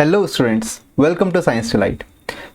Hello students, welcome to science delight.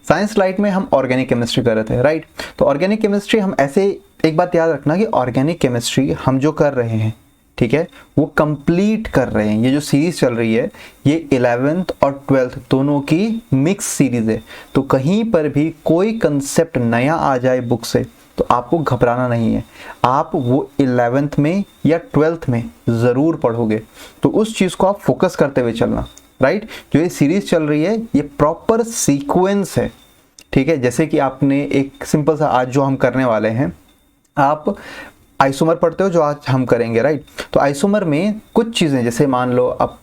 Science delight में हम organic chemistry कर रहे थे, राइट। तो ऑर्गेनिक केमिस्ट्री हम ऐसे, एक बात याद रखना कि ऑर्गेनिक केमिस्ट्री हम जो कर रहे हैं, ठीक है, वो कंप्लीट कर रहे हैं। ये जो सीरीज चल रही है ये 11th और 12th दोनों की मिक्स सीरीज है। तो कहीं पर भी कोई कंसेप्ट नया आ जाए बुक से तो आपको घबराना नहीं है। आप वो 11th में या 12th में ज़रूर पढ़ोगे, तो उस चीज़ को आप फोकस करते हुए चलना, राइट। जो ये सीरीज चल रही है ये प्रॉपर सीक्वेंस है, ठीक है। जैसे कि आपने एक सिंपल सा आज जो हम करने वाले हैं, आप आइसोमर पढ़ते हो जो आज हम करेंगे, राइट। तो आइसोमर में कुछ चीज़ें, जैसे मान लो आप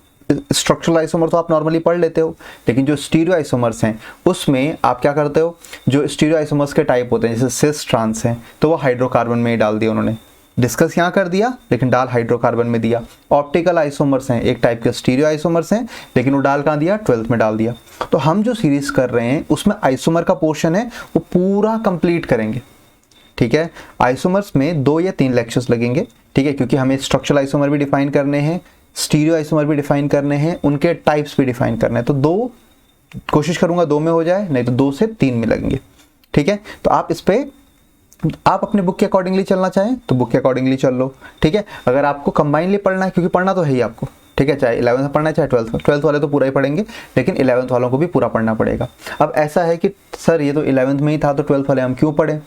स्ट्रक्चरल आइसोमर तो आप नॉर्मली पढ़ लेते हो, लेकिन जो स्टीरियो आइसोमर्स हैं उसमें आप क्या करते हो, जो स्टीरियो आइसोमर्स के टाइप होते हैं जैसे सिस ट्रांस हैं, तो वो हाइड्रोकार्बन में ही डाल दिया उन्होंने। डिस्कस यहाँ कर दिया लेकिन डाल हाइड्रोकार्बन में दिया। ऑप्टिकल आइसोमर्स हैं, एक टाइप के स्टीरियो आइसोमर्स हैं, लेकिन वो डाल कहाँ दिया, 12th में डाल दिया। तो हम जो सीरीज कर रहे हैं उसमें आइसोमर का पोर्शन है वो पूरा कंप्लीट करेंगे, ठीक है। आइसोमर्स में 2 या 3 लेक्चर्स लगेंगे, ठीक है, क्योंकि हमें स्ट्रक्चरल आइसोमर भी डिफाइन करने हैं, स्टीरियो आइसोमर भी डिफाइन करने हैं, उनके टाइप्स भी डिफाइन करने हैं। तो 2 कोशिश करूंगा 2 में हो जाए, नहीं तो 2 से 3 में लगेंगे, ठीक है। तो आप इस पे आप अपने बुक के अकॉर्डिंगली चलना चाहें तो बुक के अकॉर्डिंगली चल लो, ठीक है। अगर आपको कंबाइनली पढ़ना है, क्योंकि पढ़ना तो है ही आपको, ठीक है, चाहे 11th पढ़ना है चाहे 12th वाले तो पूरा ही पढ़ेंगे, लेकिन 11th वालों को भी पूरा पढ़ना पड़ेगा। अब ऐसा है कि सर ये तो 11th में ही था तो 12th वाले हम क्यों पढ़ें।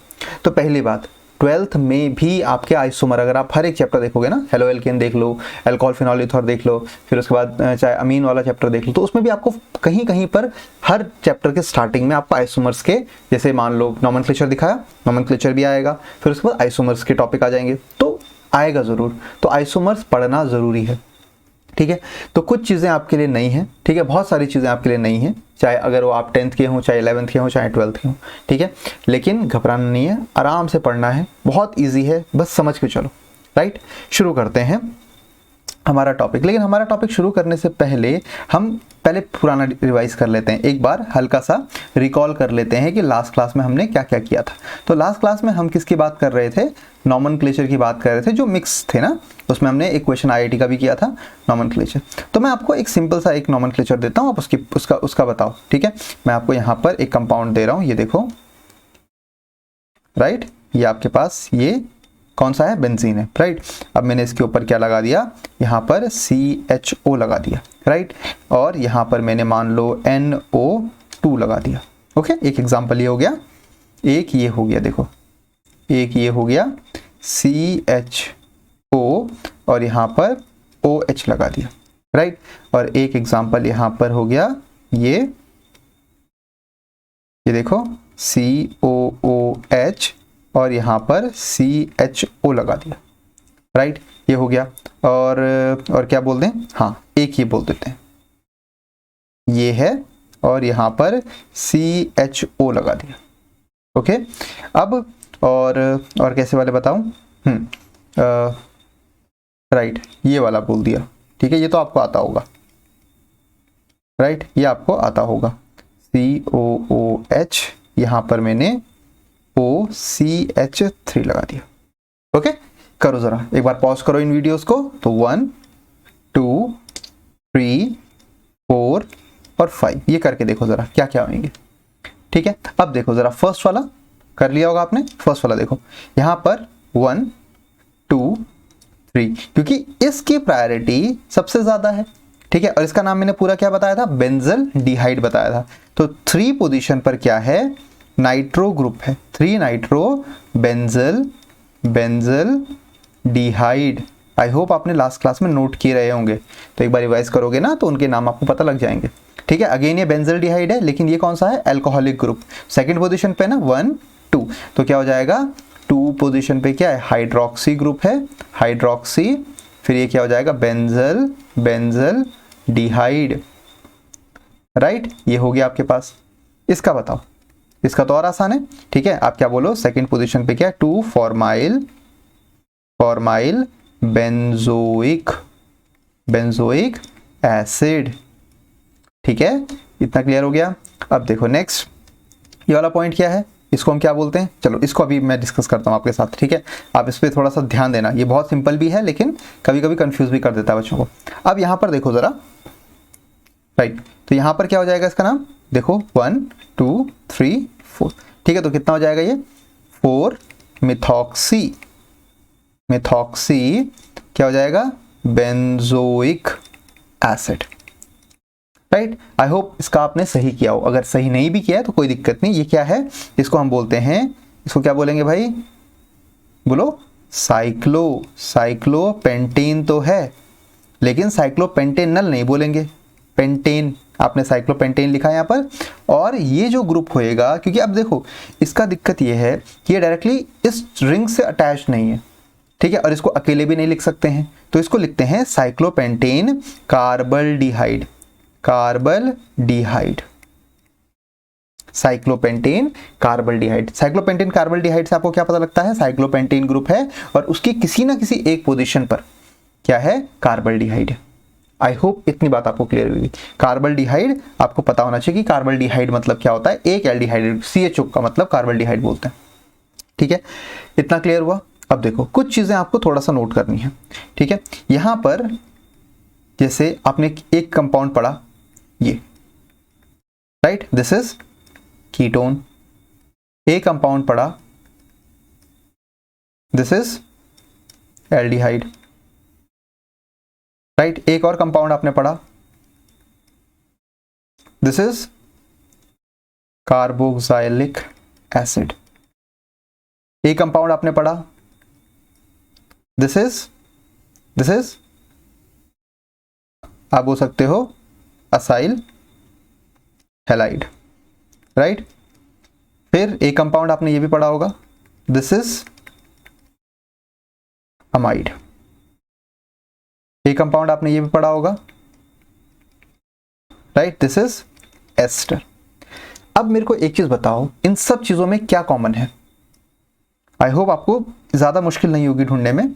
तो पहली बात, 12th में भी आपके आइसोमर, अगर आप हर एक चैप्टर देखोगे ना, हेलो एल्केन देख लो, अल्कोहल फिनॉल ईथर देख लो, फिर उसके बाद चाहे अमीन वाला चैप्टर देख लो, तो उसमें भी आपको कहीं कहीं पर हर चैप्टर के स्टार्टिंग में आपको आइसोमर्स के, जैसे मान लो नॉमेनक्लेचर दिखाया, नॉमेनक्लेचर भी आएगा, फिर उसके बाद आइसोमर्स के टॉपिक आ जाएंगे, तो आएगा ज़रूर। तो आइसोमर्स पढ़ना ज़रूरी है, ठीक है। तो कुछ चीज़ें आपके लिए नई हैं, ठीक है, बहुत सारी चीज़ें आपके लिए नई हैं, चाहे अगर वो आप 10th के हों, चाहे 11th के हों, चाहे 12th के हों, ठीक है। लेकिन घबराना नहीं है, आराम से पढ़ना है, बहुत इजी है, बस समझ के चलो, राइट। शुरू करते हैं हमारा टॉपिक। लेकिन हमारा टॉपिक शुरू करने से पहले हम पहले पुराना रिवाइज कर लेते हैं, एक बार हल्का सा रिकॉल कर लेते हैं कि लास्ट क्लास में हमने क्या क्या किया था। तो लास्ट क्लास में हम किसकी बात कर रहे थे, नॉमेनक्लेचर की बात कर रहे थे, जो मिक्स थे ना, उसमें हमने एक क्वेश्चन आईआईटी का भी किया था, नॉमेनक्लेचर। तो मैं आपको एक सिंपल सा एक नॉमेनक्लेचर देता हूँ, आप उसका बताओ, ठीक है। मैं आपको यहाँ पर एक कंपाउंड दे रहा हूँ, ये देखो, राइट, ये आपके पास ये कौन सा है, बेंजीन है, राइट। अब मैंने इसके ऊपर क्या लगा दिया, यहाँ पर CHO लगा दिया, राइट, और यहाँ पर मैंने मान लो NO2 लगा दिया। ओके, एक एग्जांपल ये हो गया, एक ये हो गया, देखो एक ये हो गया CHO और यहाँ पर OH लगा दिया, राइट। और एक एग्जांपल यहाँ पर हो गया ये देखो COOH और यहाँ पर CHO लगा दिया, राइट, ये हो गया। और क्या बोल दें, हाँ एक ये बोल देते हैं, ये है, और यहाँ पर CHO लगा दिया। ओके, अब और कैसे वाले बताऊं, राइट, ये वाला बोल दिया, ठीक है, ये तो आपको आता होगा, राइट, ये आपको आता होगा, COOH, यहाँ पर मैंने OCH3 लगा दिया। ओके, करो जरा एक बार पॉज करो इन वीडियोस को। तो 1 2 3 4 और 5 ये करके देखो जरा क्या क्या होंगे, ठीक है। अब देखो जरा, फर्स्ट वाला कर लिया होगा आपने, फर्स्ट वाला देखो यहाँ पर 1 2 3, क्योंकि इसकी प्रायोरिटी सबसे ज्यादा है, ठीक है। और इसका नाम मैंने पूरा क्या बताया था, बेंजल डिहाइड बताया था। तो 3 पोजीशन पर क्या है, नाइट्रो ग्रुप है, 3 नाइट्रो बेंजल डिहाइड। आई होप आपने लास्ट क्लास में नोट किए रहे होंगे, तो एक बार रिवाइज करोगे ना तो उनके नाम आपको पता लग जाएंगे, ठीक है। अगेन ये बेंजल डिहाइड है, लेकिन ये कौन सा है, अल्कोहलिक ग्रुप। सेकंड पोजीशन पे ना 1 2, तो क्या हो जाएगा, 2 पोजीशन पे क्या है, हाइड्रोक्सी ग्रुप है, हाइड्रोक्सी, फिर ये क्या हो जाएगा, बेंजल डिहाइड, राइट, ये हो गया आपके पास। इसका बताओ, इसका तो और आसान है, ठीक है। आप क्या बोलो, सेकंड पोजीशन पे क्या है, 2 फॉर्माइल बेंजोइक एसिड, ठीक है, इतना क्लियर हो गया। अब देखो नेक्स्ट, ये वाला पॉइंट क्या है, इसको हम क्या बोलते हैं, चलो इसको अभी मैं डिस्कस करता हूँ आपके साथ, ठीक है। आप इस पर थोड़ा सा ध्यान देना, ये बहुत सिंपल भी है लेकिन कभी कभी कंफ्यूज भी कर देता है बच्चों को। अब यहाँ पर देखो जरा, राइट, तो यहां पर क्या हो जाएगा इसका नाम, देखो 1 2 3 4, ठीक है। तो कितना हो जाएगा ये 4 मिथॉक्सी, मिथॉक्सी क्या हो जाएगा benzoic acid, right. I hope इसका आपने सही किया हो, अगर सही नहीं भी किया है तो कोई दिक्कत नहीं। ये क्या है, इसको हम बोलते हैं, इसको क्या बोलेंगे भाई, बोलो साइक्लोपेंटेन तो है, लेकिन साइक्लोपेंटेनल नहीं बोलेंगे, पेंटेन, आपने साइक्लोपेंटेन लिखा है यहाँ पर। और ये जो ग्रुप होएगा, क्योंकि अब देखो इसका दिक्कत ये है कि ये डायरेक्टली इस रिंग से अटैच नहीं है, ठीक है, और इसको अकेले भी नहीं लिख सकते हैं, तो इसको लिखते हैं साइक्लोपेंटेन कार्बल्डिहाइड, कार्बल्डिहाइड, साइक्लोपेंटेन कार्बल्डिहाइड। साइक्लोपेंटेन कार्बल्डिहाइड से आपको क्या पता लगता है, साइक्लोपेंटेन ग्रुप है और उसकी किसी ना किसी एक पोजीशन पर क्या है, कार्बल्डिहाइड। आई होप इतनी बात आपको क्लियर हुई। कार्बल्डिहाइड आपको पता होना चाहिए कि कार्बल्डिहाइड मतलब क्या होता है, एक एल्डिहाइड, CHO का मतलब कार्बल्डिहाइड बोलते हैं, ठीक है। इतना क्लियर हुआ। अब देखो कुछ चीजें आपको थोड़ा सा नोट करनी है, ठीक है। यहां पर जैसे आपने एक कंपाउंड पढ़ा, ये राइट, दिस इज कीटोन, एक कंपाउंड पढ़ा, दिस इज एल्डिहाइड, राइट। एक और कंपाउंड आपने पढ़ा, दिस इज कार्बोक्सिलिक एसिड, एक कंपाउंड आपने पढ़ा, दिस इज आप बोल सकते हो असाइल हैलाइड, राइट। फिर एक कंपाउंड आपने ये भी पढ़ा होगा, दिस इज अमाइड, एक कंपाउंड आपने ये भी पढ़ा होगा, राइट, दिस इज एस्टर। अब मेरे को एक चीज बताओ, इन सब चीजों में क्या कॉमन है। आई होप आपको ज्यादा मुश्किल नहीं होगी ढूंढने में।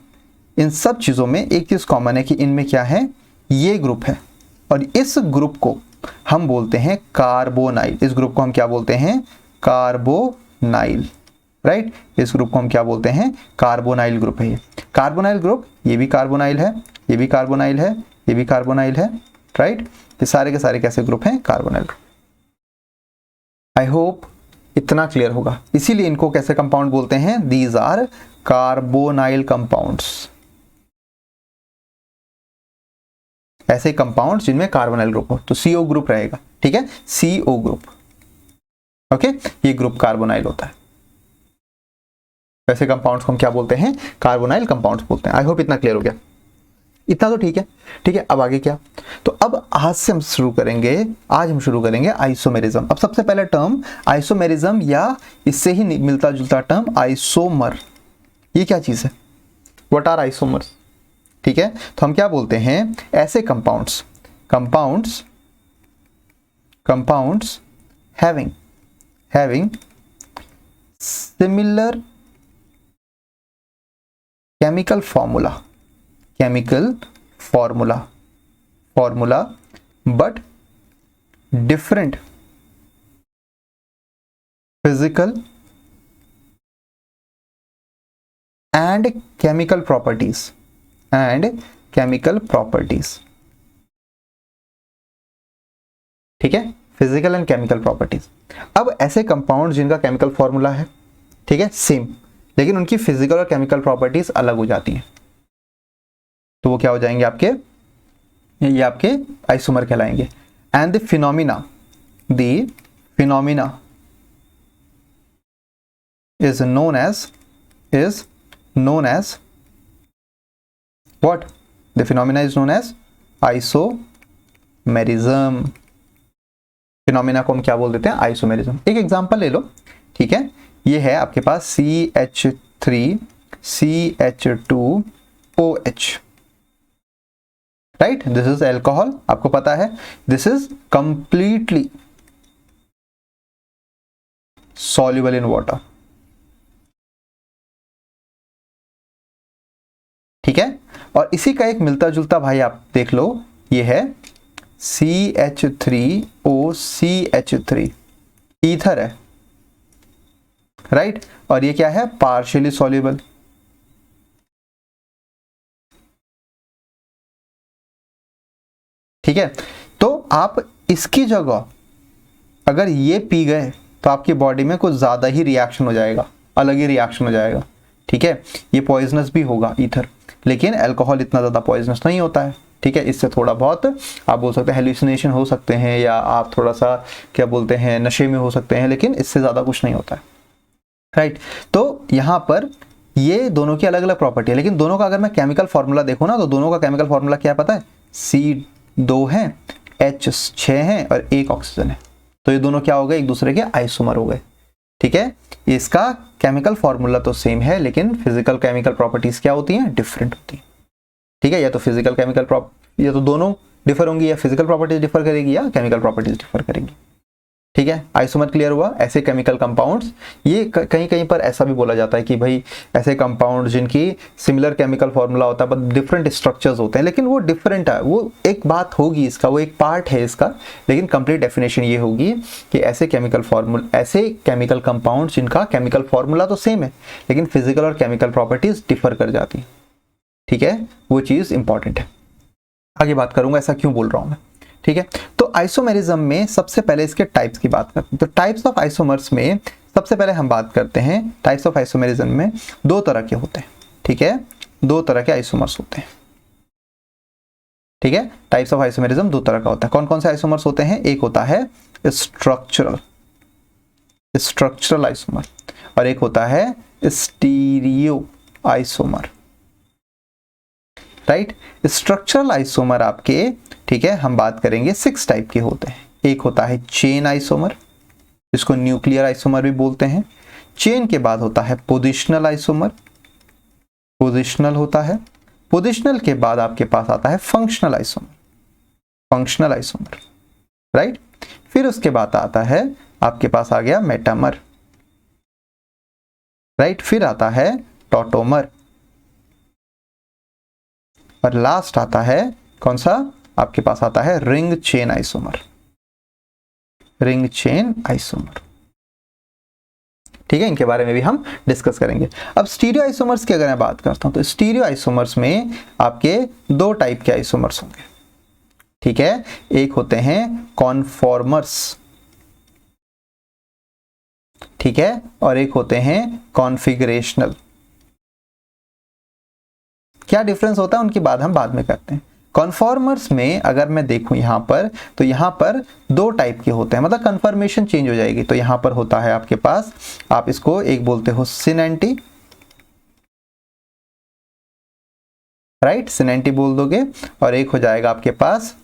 इन सब चीजों में एक चीज कॉमन है कि इनमें क्या है, ये ग्रुप है, और इस ग्रुप को हम बोलते हैं कार्बोनाइल। इस ग्रुप को हम क्या बोलते हैं, कार्बोनाइल, राइट। इस ग्रुप को हम क्या बोलते हैं, कार्बोनाइल ग्रुप है ये। कार्बोनाइल ग्रुप, ये भी कार्बोनाइल है, ये भी कार्बोनाइल है, ये भी कार्बोनाइल है, राइट। ये सारे के सारे कैसे ग्रुप हैं, कार्बोनाइल ग्रुप। आई होप इतना क्लियर होगा। इसीलिए इनको कैसे कंपाउंड बोलते हैं, दीज आर कार्बोनाइल कंपाउंड्स, ऐसे कंपाउंड्स जिनमें कार्बोनाइल ग्रुप हो, तो CO ग्रुप रहेगा, ठीक है, CO ग्रुप, ओके। ये ग्रुप कार्बोनाइल होता है, ऐसे कंपाउंड्स को हम क्या बोलते हैं, कार्बोनाइल कंपाउंड्स बोलते हैं। आई होप इतना क्लियर हो गया। इतना तो ठीक है, ठीक है। अब आगे क्या, तो अब आज से हम शुरू करेंगे, आज हम शुरू करेंगे आइसोमेरिज्म। अब सबसे पहला टर्म आइसोमेरिज्म, या इससे ही मिलता जुलता टर्म आइसोमर। ये क्या चीज है, व्हाट आर आइसोमर्स, ठीक है। तो हम क्या बोलते हैं, ऐसे compounds, compounds having similar chemical formula but different physical and chemical properties, ठीक है, फिजिकल एंड केमिकल प्रॉपर्टीज। अब ऐसे कंपाउंड जिनका केमिकल फॉर्मूला है, ठीक है, सेम, लेकिन उनकी फिजिकल और केमिकल प्रॉपर्टीज अलग हो जाती हैं, तो वो क्या हो जाएंगे आपके, ये आपके आइसोमर कहलाएंगे। And the phenomena is known as what? The phenomena is known as isomerism। Phenomena को हम क्या बोल देते हैं, आइसोमेरिज्म। एक एग्जांपल ले लो, ठीक है। ये है आपके पास CH3CH2OH, right. This is alcohol, आपको पता है, this is completely soluble in water, ठीक है। और इसी का एक मिलता जुलता भाई आप देख लो, ये है CH3OCH3, ईथर है, राइट। और ये क्या है, पार्शियली सॉल्युबल, ठीक है। तो आप इसकी जगह अगर ये पी गए तो आपकी बॉडी में कुछ ज़्यादा ही रिएक्शन हो जाएगा, अलग ही रिएक्शन हो जाएगा, ठीक है। ये पॉइजनस भी होगा ईथर, लेकिन अल्कोहल इतना ज़्यादा पॉइजनस नहीं होता है, ठीक है। इससे थोड़ा बहुत आप बोल सकते हैं हेलुसिनेशन हो सकते हैं, या आप थोड़ा सा क्या बोलते हैं नशे में हो सकते हैं, लेकिन इससे ज़्यादा कुछ नहीं होता है, राइट। तो यहाँ पर ये दोनों की अलग अलग प्रॉपर्टी है, लेकिन दोनों का अगर मैं केमिकल फार्मूला देखूँ ना, तो दोनों का केमिकल फार्मूला क्या पता है, C2 है, H6 है और 1 ऑक्सीजन है। तो ये दोनों क्या हो गए, एक दूसरे के आइसोमर हो गए, ठीक है। इसका केमिकल फार्मूला तो सेम है, लेकिन फिजिकल केमिकल प्रॉपर्टीज क्या होती हैं, डिफरेंट होती हैं, ठीक है। या तो फिजिकल केमिकल या तो दोनों डिफर होंगी, या फिजिकल प्रॉपर्टीज डिफर करेगी या केमिकल प्रॉपर्टीज डिफर करेंगी, ठीक है। आइसोमर क्लियर हुआ। ऐसे केमिकल कंपाउंड्स, ये कहीं कहीं पर ऐसा भी बोला जाता है कि भाई ऐसे कंपाउंड जिनकी सिमिलर केमिकल फार्मूला होता है बट डिफरेंट स्ट्रक्चर्स होते हैं, लेकिन वो डिफरेंट है, वो एक बात होगी इसका, वो एक पार्ट है इसका, लेकिन कंप्लीट डेफिनेशन ये होगी कि ऐसे केमिकल कंपाउंड जिनका केमिकल फार्मूला तो सेम है, लेकिन फिजिकल और केमिकल प्रॉपर्टीज डिफर कर जाती है, ठीक है। वो चीज़ इंपॉर्टेंट है, आगे बात करूंगा ऐसा क्यों बोल रहा हूं मैं, ठीक है। तो आइसोमेरिज्म में सबसे पहले इसके टाइप्स की बात करते हैं। तो टाइप्स ऑफ आइसोमर्स में सबसे पहले हम बात करते हैं, टाइप्स ऑफ आइसोमेरिज्म में 2 तरह के होते हैं, ठीक है। 2 तरह के आइसोमर्स होते हैं, ठीक है। टाइप्स ऑफ आइसोमेरिज्म 2 तरह का होता है। कौन कौन से आइसोमर्स होते हैं, एक होता है स्ट्रक्चरल आइसोमर और एक होता है stereo isomer, right. Structural isomer आपके, ठीक है, हम बात करेंगे 6 टाइप के होते हैं। एक होता है चेन आइसोमर, जिसको न्यूक्लियर आइसोमर भी बोलते हैं। चेन के बाद होता है पोजिशनल आइसोमर, पोजिशनल होता है। पोजिशनल के बाद आपके पास आता है फंक्शनल आइसोमर, राइट। फिर उसके बाद आता है आपके पास आ गया मेटामर, राइट। फिर आता है टॉटोमर और लास्ट आता है कौन सा, आपके पास आता है रिंग चेन आइसोमर, ठीक है। इनके बारे में भी हम डिस्कस करेंगे। अब स्टीरियो आइसोमर्स की अगर मैं बात करता हूं, तो स्टीरियो आइसोमर्स में आपके 2 टाइप के आइसोमर्स होंगे, ठीक है। एक होते हैं कॉन्फॉर्मर्स, ठीक है, और एक होते हैं कॉन्फिगरेशनल। क्या डिफरेंस होता है उनकी बात हम बाद में करते हैं। कॉन्फॉर्मर्स में अगर मैं देखूं यहां पर, तो यहां पर 2 टाइप के होते हैं, मतलब कन्फर्मेशन चेंज हो जाएगी। तो यहां पर होता है आपके पास, आप इसको एक बोलते हो सिन एंटी, राइट, सिन एंटी बोल दोगे, और एक हो जाएगा आपके पास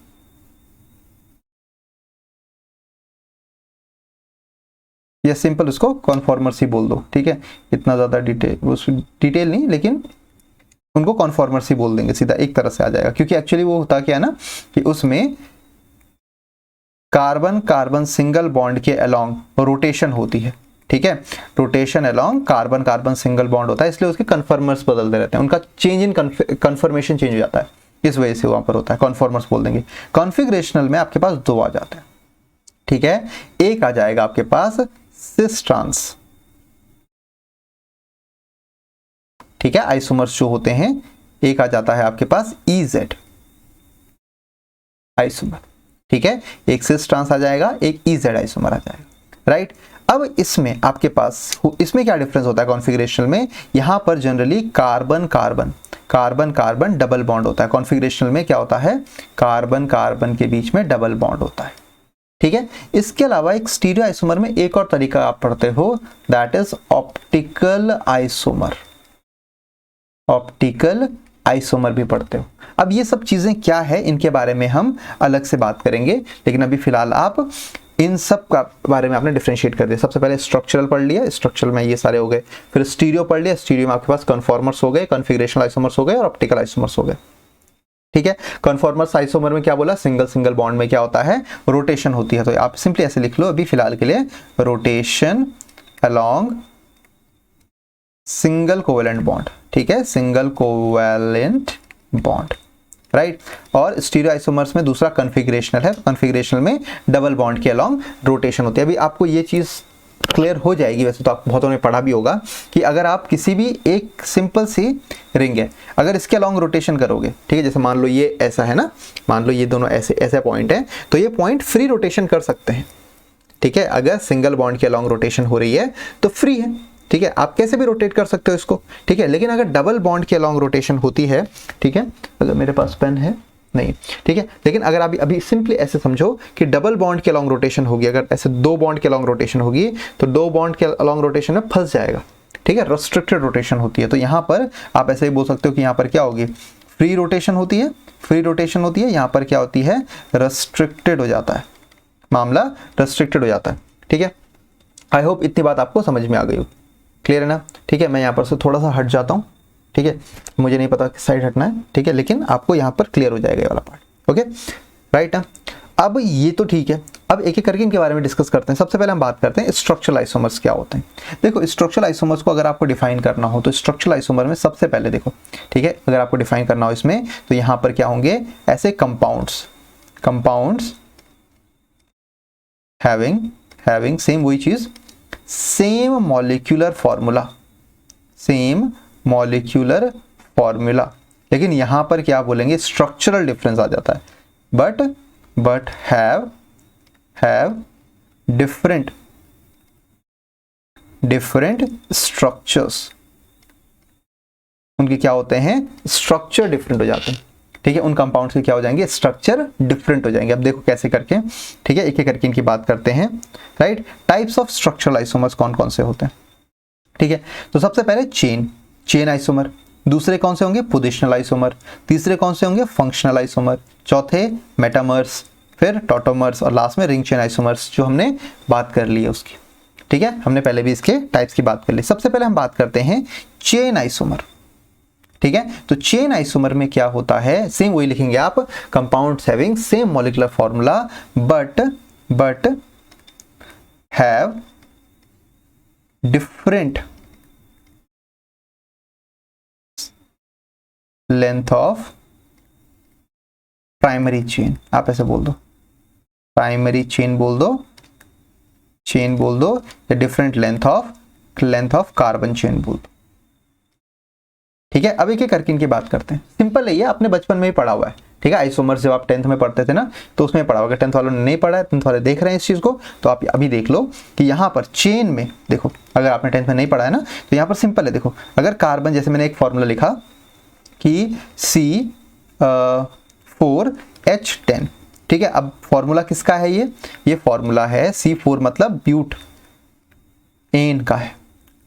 या सिंपल उसको कॉन्फॉर्मर्स ही बोल दो, ठीक है। इतना ज्यादा डिटेल नहीं, लेकिन उनको कॉन्फॉर्मर्स ही बोल देंगे, सीधा एक तरह से आ जाएगा। क्योंकि एक्चुअली वो होता क्या है ना, कि उसमें कार्बन कार्बन सिंगल बॉन्ड के अलोंग रोटेशन होती है, ठीक है। Rotation along carbon carbon single bond होता है, इसलिए उसके कन्फर्मर्स बदलते रहते हैं, उनका चेंज इन कन्फर्मेशन चेंज हो जाता है, इस वजह से वहां पर होता है, कॉन्फॉर्मर्स बोल देंगे। कॉन्फिगरेशनल में आपके पास 2 आ जाते हैं, ठीक है। एक आ जाएगा आपके पास सिस ट्रांस, ठीक है, आइसोमर्स जो होते हैं। एक आ जाता है आपके पास EZ आइसोमर, ठीक है। एक सिस ट्रांस आ जाएगा, एक EZ आइसोमर आ जाएगा, राइट। अब इसमें आपके पास, इसमें क्या डिफरेंस होता है कॉन्फिगरेशनल में, यहां पर generally carbon carbon double bond होता है। कॉन्फिगरेशनल में क्या होता है, कार्बन कार्बन के बीच में डबल बॉन्ड होता है, ठीक है। इसके अलावा एक स्टीरियो आइसोमर में एक और तरीका आप पढ़ते हो, दैट इज ऑप्टिकल आइसोमर भी पढ़ते हो। अब ये सब चीजें क्या है, इनके बारे में हम अलग से बात करेंगे, लेकिन अभी फिलहाल आप इन सब का बारे में आपने डिफरेंशिएट कर दिया। सबसे पहले स्ट्रक्चरल पढ़ लिया, स्ट्रक्चरल में ये सारे हो गए। फिर स्टीरियो पढ़ लिया, स्टीरियो में आपके पास कन्फॉर्मर्स हो गए, कॉन्फिगरेशनल आइसोमर्स हो गए और ऑप्टिकल आइसोमर्स हो गए, ठीक है। कन्फॉर्मर्स आइसोमर में क्या बोला, सिंगल बॉन्ड में क्या होता है, रोटेशन होती है। तो आप सिंपली ऐसे लिख लो अभी फिलहाल के लिए, rotation along single covalent bond, ठीक है, सिंगल कोवेलेंट बॉन्ड, राइट। और स्टीरियो आइसोमर्स में दूसरा कन्फिगरेशनल है, कन्फिगरेशनल में डबल बॉन्ड के अलोंग रोटेशन होती है। अभी आपको ये चीज क्लियर हो जाएगी। वैसे तो आप बहुतों ने पढ़ा भी होगा कि अगर आप किसी भी एक सिंपल सी रिंग है, अगर इसके अलॉन्ग रोटेशन करोगे, ठीक है, जैसे मान लो ये ऐसा है ना, मान लो ये दोनों ऐसे ऐसे पॉइंट है, तो ये पॉइंट फ्री रोटेशन कर सकते हैं, ठीक है। अगर सिंगल बॉन्ड के अलॉन्ग रोटेशन हो रही है तो फ्री है, ठीक है, आप कैसे भी रोटेट कर सकते हो इसको, ठीक है। लेकिन अगर डबल बॉन्ड के अलॉन्ग रोटेशन होती है, ठीक है, अगर मेरे पास पेन है नहीं, ठीक है, लेकिन अगर अभी सिंपली ऐसे समझो कि डबल बॉन्ड के अलॉन्ग रोटेशन होगी, अगर ऐसे 2 बॉन्ड के अलॉन्ग रोटेशन होगी तो 2 बॉन्ड के अलॉन्ग रोटेशन में फंस जाएगा, ठीक है, रेस्ट्रिक्टेड रोटेशन होती है। तो यहाँ पर आप ऐसे ही बोल सकते हो कि यहाँ पर क्या होगी, फ्री रोटेशन होती है, फ्री रोटेशन होती है, यहाँ पर क्या होती है, रेस्ट्रिक्टेड हो जाता है, मामला रेस्ट्रिक्टेड हो जाता है, ठीक है। आई होप इतनी बात आपको समझ में आ गई हो, क्लियर है ना, ठीक है। मैं यहाँ पर से थोड़ा सा हट जाता हूँ, ठीक है, मुझे नहीं पता किस साइड हटना है, ठीक है, लेकिन आपको यहाँ पर क्लियर हो जाएगा ये वाला पार्ट, ओके, राइट है। अब ये तो ठीक है, अब एक एक करके इनके बारे में डिस्कस करते हैं। सबसे पहले हम बात करते हैं स्ट्रक्चरल आइसोमर्स क्या होते हैं। देखो स्ट्रक्चरल आइसोमर्स को अगर आपको डिफाइन करना हो तो स्ट्रक्चरल आइसोमर में सबसे पहले देखो, ठीक है, अगर आपको डिफाइन करना हो इसमें तो यहाँ पर क्या होंगे, ऐसे कंपाउंड्स having same वही चीज, सेम मॉलिक्यूलर फॉर्मूला, लेकिन यहां पर क्या बोलेंगे, स्ट्रक्चरल डिफरेंस आ जाता है, बट हैव डिफरेंट स्ट्रक्चर्स, उनके क्या होते हैं, स्ट्रक्चर डिफरेंट हो जाते हैं, ठीक है, उन कंपाउंड्स के क्या हो जाएंगे, स्ट्रक्चर डिफरेंट हो जाएंगे। अब देखो कैसे करके, ठीक है, एक एक करके इनकी बात करते हैं, right. Types of structural isomers कौन कौन से होते हैं, ठीक है, तो सबसे पहले चेन आइसोमर, दूसरे कौन से होंगे, पोजिशनल आइसोमर, तीसरे कौन से होंगे, फंक्शनल आइसोमर, चौथे मेटामर्स, फिर टॉटोमर्स और लास्ट में रिंग चेन आइसोमर्स, जो हमने बात कर ली है उसकी, ठीक है, हमने पहले भी इसके टाइप्स की बात कर ली। सबसे पहले हम बात करते हैं चेन आइसोमर, ठीक है। तो चेन आइसोमर में क्या होता है, सेम वही लिखेंगे आप, compounds having same molecular formula but have different length of primary chain, आप ऐसे बोल दो, प्राइमरी चेन बोल दो या different length of carbon chain बोल दो, ठीक है। अब एक एक करके इनकी बात करते हैं। सिंपल है ये, आपने बचपन में ही पढ़ा हुआ है, ठीक है, आइसोमर्स जब आप 10th में पढ़ते थे ना तो उसमें पढ़ा होगा। 10th वालों ने नहीं पढ़ा है, 10th वाले देख रहे हैं इस चीज को, तो आप अभी देख लो कि यहाँ पर चेन में देखो, अगर आपने 10th में नहीं पढ़ा है ना तो यहाँ पर सिंपल है, देखो अगर कार्बन, जैसे मैंने एक फॉर्मूला लिखा कि C4H10, ठीक है। अब फॉर्मूला किसका है, ये फॉर्मूला है C4 मतलब ब्यूटेन का है,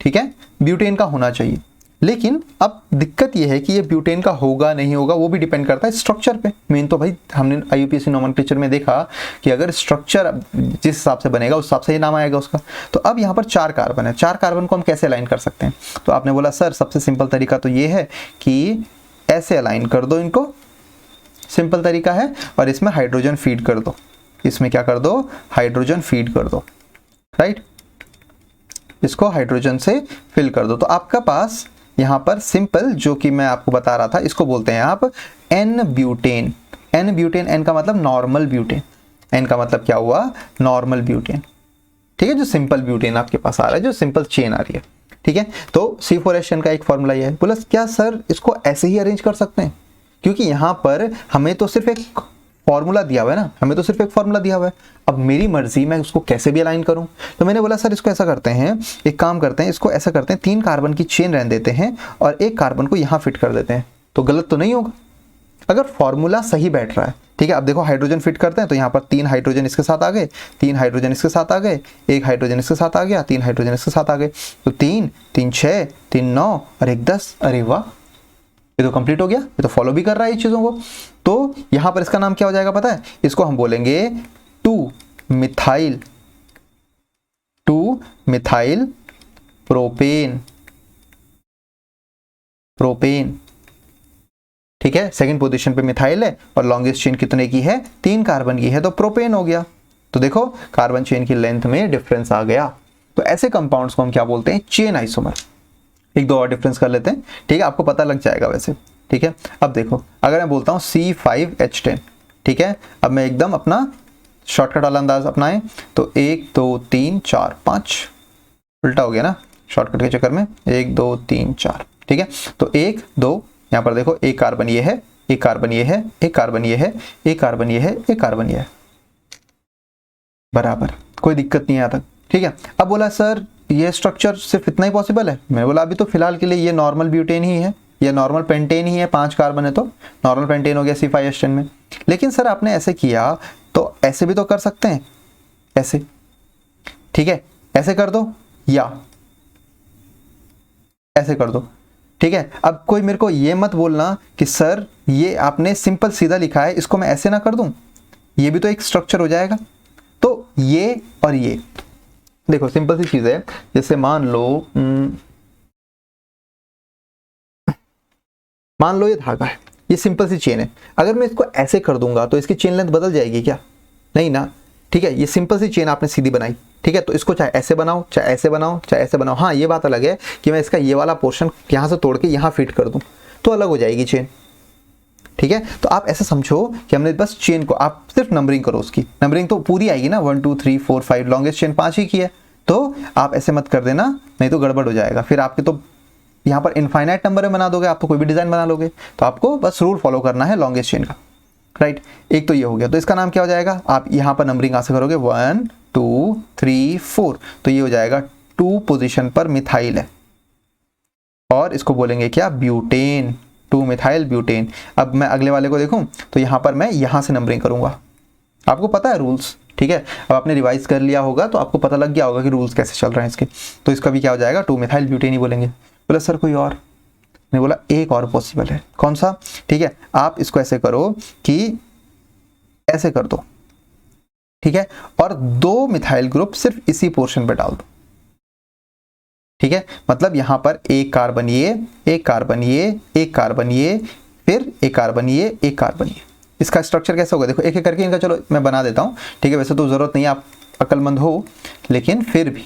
ठीक है, ब्यूटेन का होना चाहिए। लेकिन अब दिक्कत ये है कि ये ब्यूटेन का होगा नहीं होगा, वो भी डिपेंड करता है स्ट्रक्चर पे। मेन तो भाई हमने IUPAC नोमेनक्लेचर में देखा कि अगर स्ट्रक्चर जिस हिसाब से बनेगा उस हिसाब से ही नाम आएगा उसका। तो अब यहाँ पर 4 कार्बन है, 4 कार्बन को हम कैसे अलाइन कर सकते हैं, तो आपने बोला सर सबसे सिंपल तरीका तो ये है कि ऐसे अलाइन कर दो इनको, सिंपल तरीका है, और इसमें हाइड्रोजन फीड कर दो, इसमें क्या कर दो, हाइड्रोजन फीड कर दो, राइट, इसको हाइड्रोजन से फिल कर दो। तो आपका पास यहाँ पर सिंपल जो कि मैं आपको बता रहा था, इसको बोलते हैं आप N ब्यूटेन। N का मतलब नॉर्मल ब्यूटेन, N का मतलब क्या हुआ, नॉर्मल ब्यूटेन, ठीक है, जो सिंपल ब्यूटेन आपके पास आ रहा है, जो सिंपल चेन आ रही है, ठीक है। तो C4H10 का एक फॉर्मूला ये है। बोला क्या सर इसको ऐसे ही अरेंज कर सकते हैं, क्योंकि यहाँ पर हमें तो सिर्फ एक फॉर्मूला दिया हुआ है ना, हमें तो सिर्फ एक फॉर्मूला दिया हुआ है, अब मेरी मर्जी मैं उसको कैसे भी अलाइन करूं। तो मैंने बोला सर इसको ऐसा करते हैं, एक काम करते हैं, इसको ऐसा करते हैं, 3 कार्बन की चेन रहने देते हैं और एक कार्बन को यहाँ फिट कर देते हैं, तो गलत तो नहीं होगा अगर फॉर्मूला सही बैठ रहा है, ठीक है। अब देखो हाइड्रोजन फिट करते हैं, तो यहाँ पर 3 हाइड्रोजन इसके साथ आ गए, 3 हाइड्रोजन इसके साथ आ गए, 1 हाइड्रोजन इसके साथ आ गया, 3 हाइड्रोजन इसके साथ आ गए, तो 3 3 6 3 9 और 1 10, अरे वाह, ये तो कंप्लीट हो गया, ये तो फॉलो भी कर रहा है ये चीजों को। तो यहां पर इसका नाम क्या हो जाएगा पता है, इसको हम बोलेंगे 2 मिथाइल प्रोपेन, ठीक है। सेकंड पोजीशन पे मिथाइल है और लॉन्गेस्ट चेन कितने की है, 3 कार्बन की है, तो प्रोपेन हो गया। तो देखो कार्बन चेन की लेंथ में डिफरेंस आ गया। तो ऐसे कंपाउंड्स को हम क्या बोलते हैं, चेन आइसोमर। एक दो और डिफरेंस कर लेते हैं, ठीक है, आपको पता लग जाएगा वैसे, ठीक है। अब देखो अगर मैं बोलता हूँ C5H10, ठीक है, अब मैं एकदम अपना शॉर्टकट वाला अंदाज अपनाएं, तो 1 2 3 4 5 उल्टा हो गया ना शॉर्टकट के चक्कर में, 1 2 3 4, ठीक है। तो 1 2, यहाँ पर देखो एक कार्बन ये है, एक कार्बन ये है, एक कार्बन ये है, एक कार्बन ये है, एक कार्बन ये है, बराबर, कोई दिक्कत नहीं है यहाँ तक, ठीक है। अब बोला सर ये स्ट्रक्चर सिर्फ इतना ही पॉसिबल है, मैं बोला अभी तो फिलहाल के लिए ये नॉर्मल ब्यूटेन ही है, ये नॉर्मल पेंटेन ही है, 5 कार्बन है तो नॉर्मल पेंटेन हो गया C5H10 में। लेकिन सर आपने ऐसे किया तो ऐसे भी तो कर सकते हैं, ऐसे, ठीक है, ऐसे कर दो या ऐसे कर दो, ठीक है। अब कोई मेरे को ये मत बोलना कि सर ये आपने सिंपल सीधा लिखा है, इसको मैं ऐसे ना कर दूं, ये भी तो एक स्ट्रक्चर हो जाएगा। तो ये और ये देखो सिंपल सी चीज है, जैसे मान लो ये धागा है, ये सिंपल सी चेन है, अगर मैं इसको ऐसे कर दूंगा तो इसकी चेन लेंथ बदल जाएगी क्या? नहीं ना, ठीक है। ये सिंपल सी चेन आपने सीधी बनाई, ठीक है, तो इसको चाहे ऐसे बनाओ, चाहे ऐसे बनाओ, चाहे ऐसे बनाओ। हाँ ये बात अलग है कि मैं इसका ये वाला पोर्शन यहाँ से तोड़ के यहाँ फिट कर दूं तो अलग हो जाएगी चेन, ठीक है। तो आप ऐसा समझो कि हमने बस चेन को, आप सिर्फ नंबरिंग करो, उसकी नंबरिंग तो पूरी आएगी ना, 1 2 3 4 5, लॉन्गेस्ट चेन 5 ही की है, तो आप ऐसे मत कर देना, नहीं तो गड़बड़ हो जाएगा, फिर आपके तो यहाँ पर इनफाइनाइट नंबर में बना दोगे, आप तो कोई भी डिजाइन बना लोगे। तो आपको बस रूल फॉलो करना है लॉन्गेस्ट चेन का, राइट। एक तो ये हो गया, तो इसका नाम क्या हो जाएगा, आप यहाँ पर नंबरिंग ऐसे करोगे 1 2 3 4, तो ये हो जाएगा 2 पोजीशन पर मिथाइल है, और इसको बोलेंगे क्या, ब्यूटेन, 2 मिथाइल ब्यूटेन। अब मैं अगले वाले को देखूं तो यहाँ पर मैं यहाँ से नंबरिंग करूंगा, आपको पता है रूल्स, ठीक है। अब आपने रिवाइज कर लिया होगा तो आपको पता लग गया होगा कि रूल्स कैसे चल रहे हैं इसके। तो इसका भी क्या हो जाएगा, 2 मिथाइल ब्यूटेन ही बोलेंगे। बोला सर कोई और? मैंने बोला एक और पॉसिबल है, कौन सा? ठीक है, आप इसको ऐसे करो कि ऐसे कर दो, ठीक है, और 2 मिथाइल ग्रुप सिर्फ इसी पोर्शन पे डाल दो, ठीक है। मतलब यहां पर एक कार्बन ये, एक कार्बन ये, एक कार्बन ये, फिर एक कार्बन ये, एक कार्बन ये। इसका स्ट्रक्चर कैसे होगा देखो, एक एक करके इनका चलो मैं बना देता हूं, ठीक है। वैसे तो जरूरत नहीं है, आप अक्लमंद हो, लेकिन फिर भी,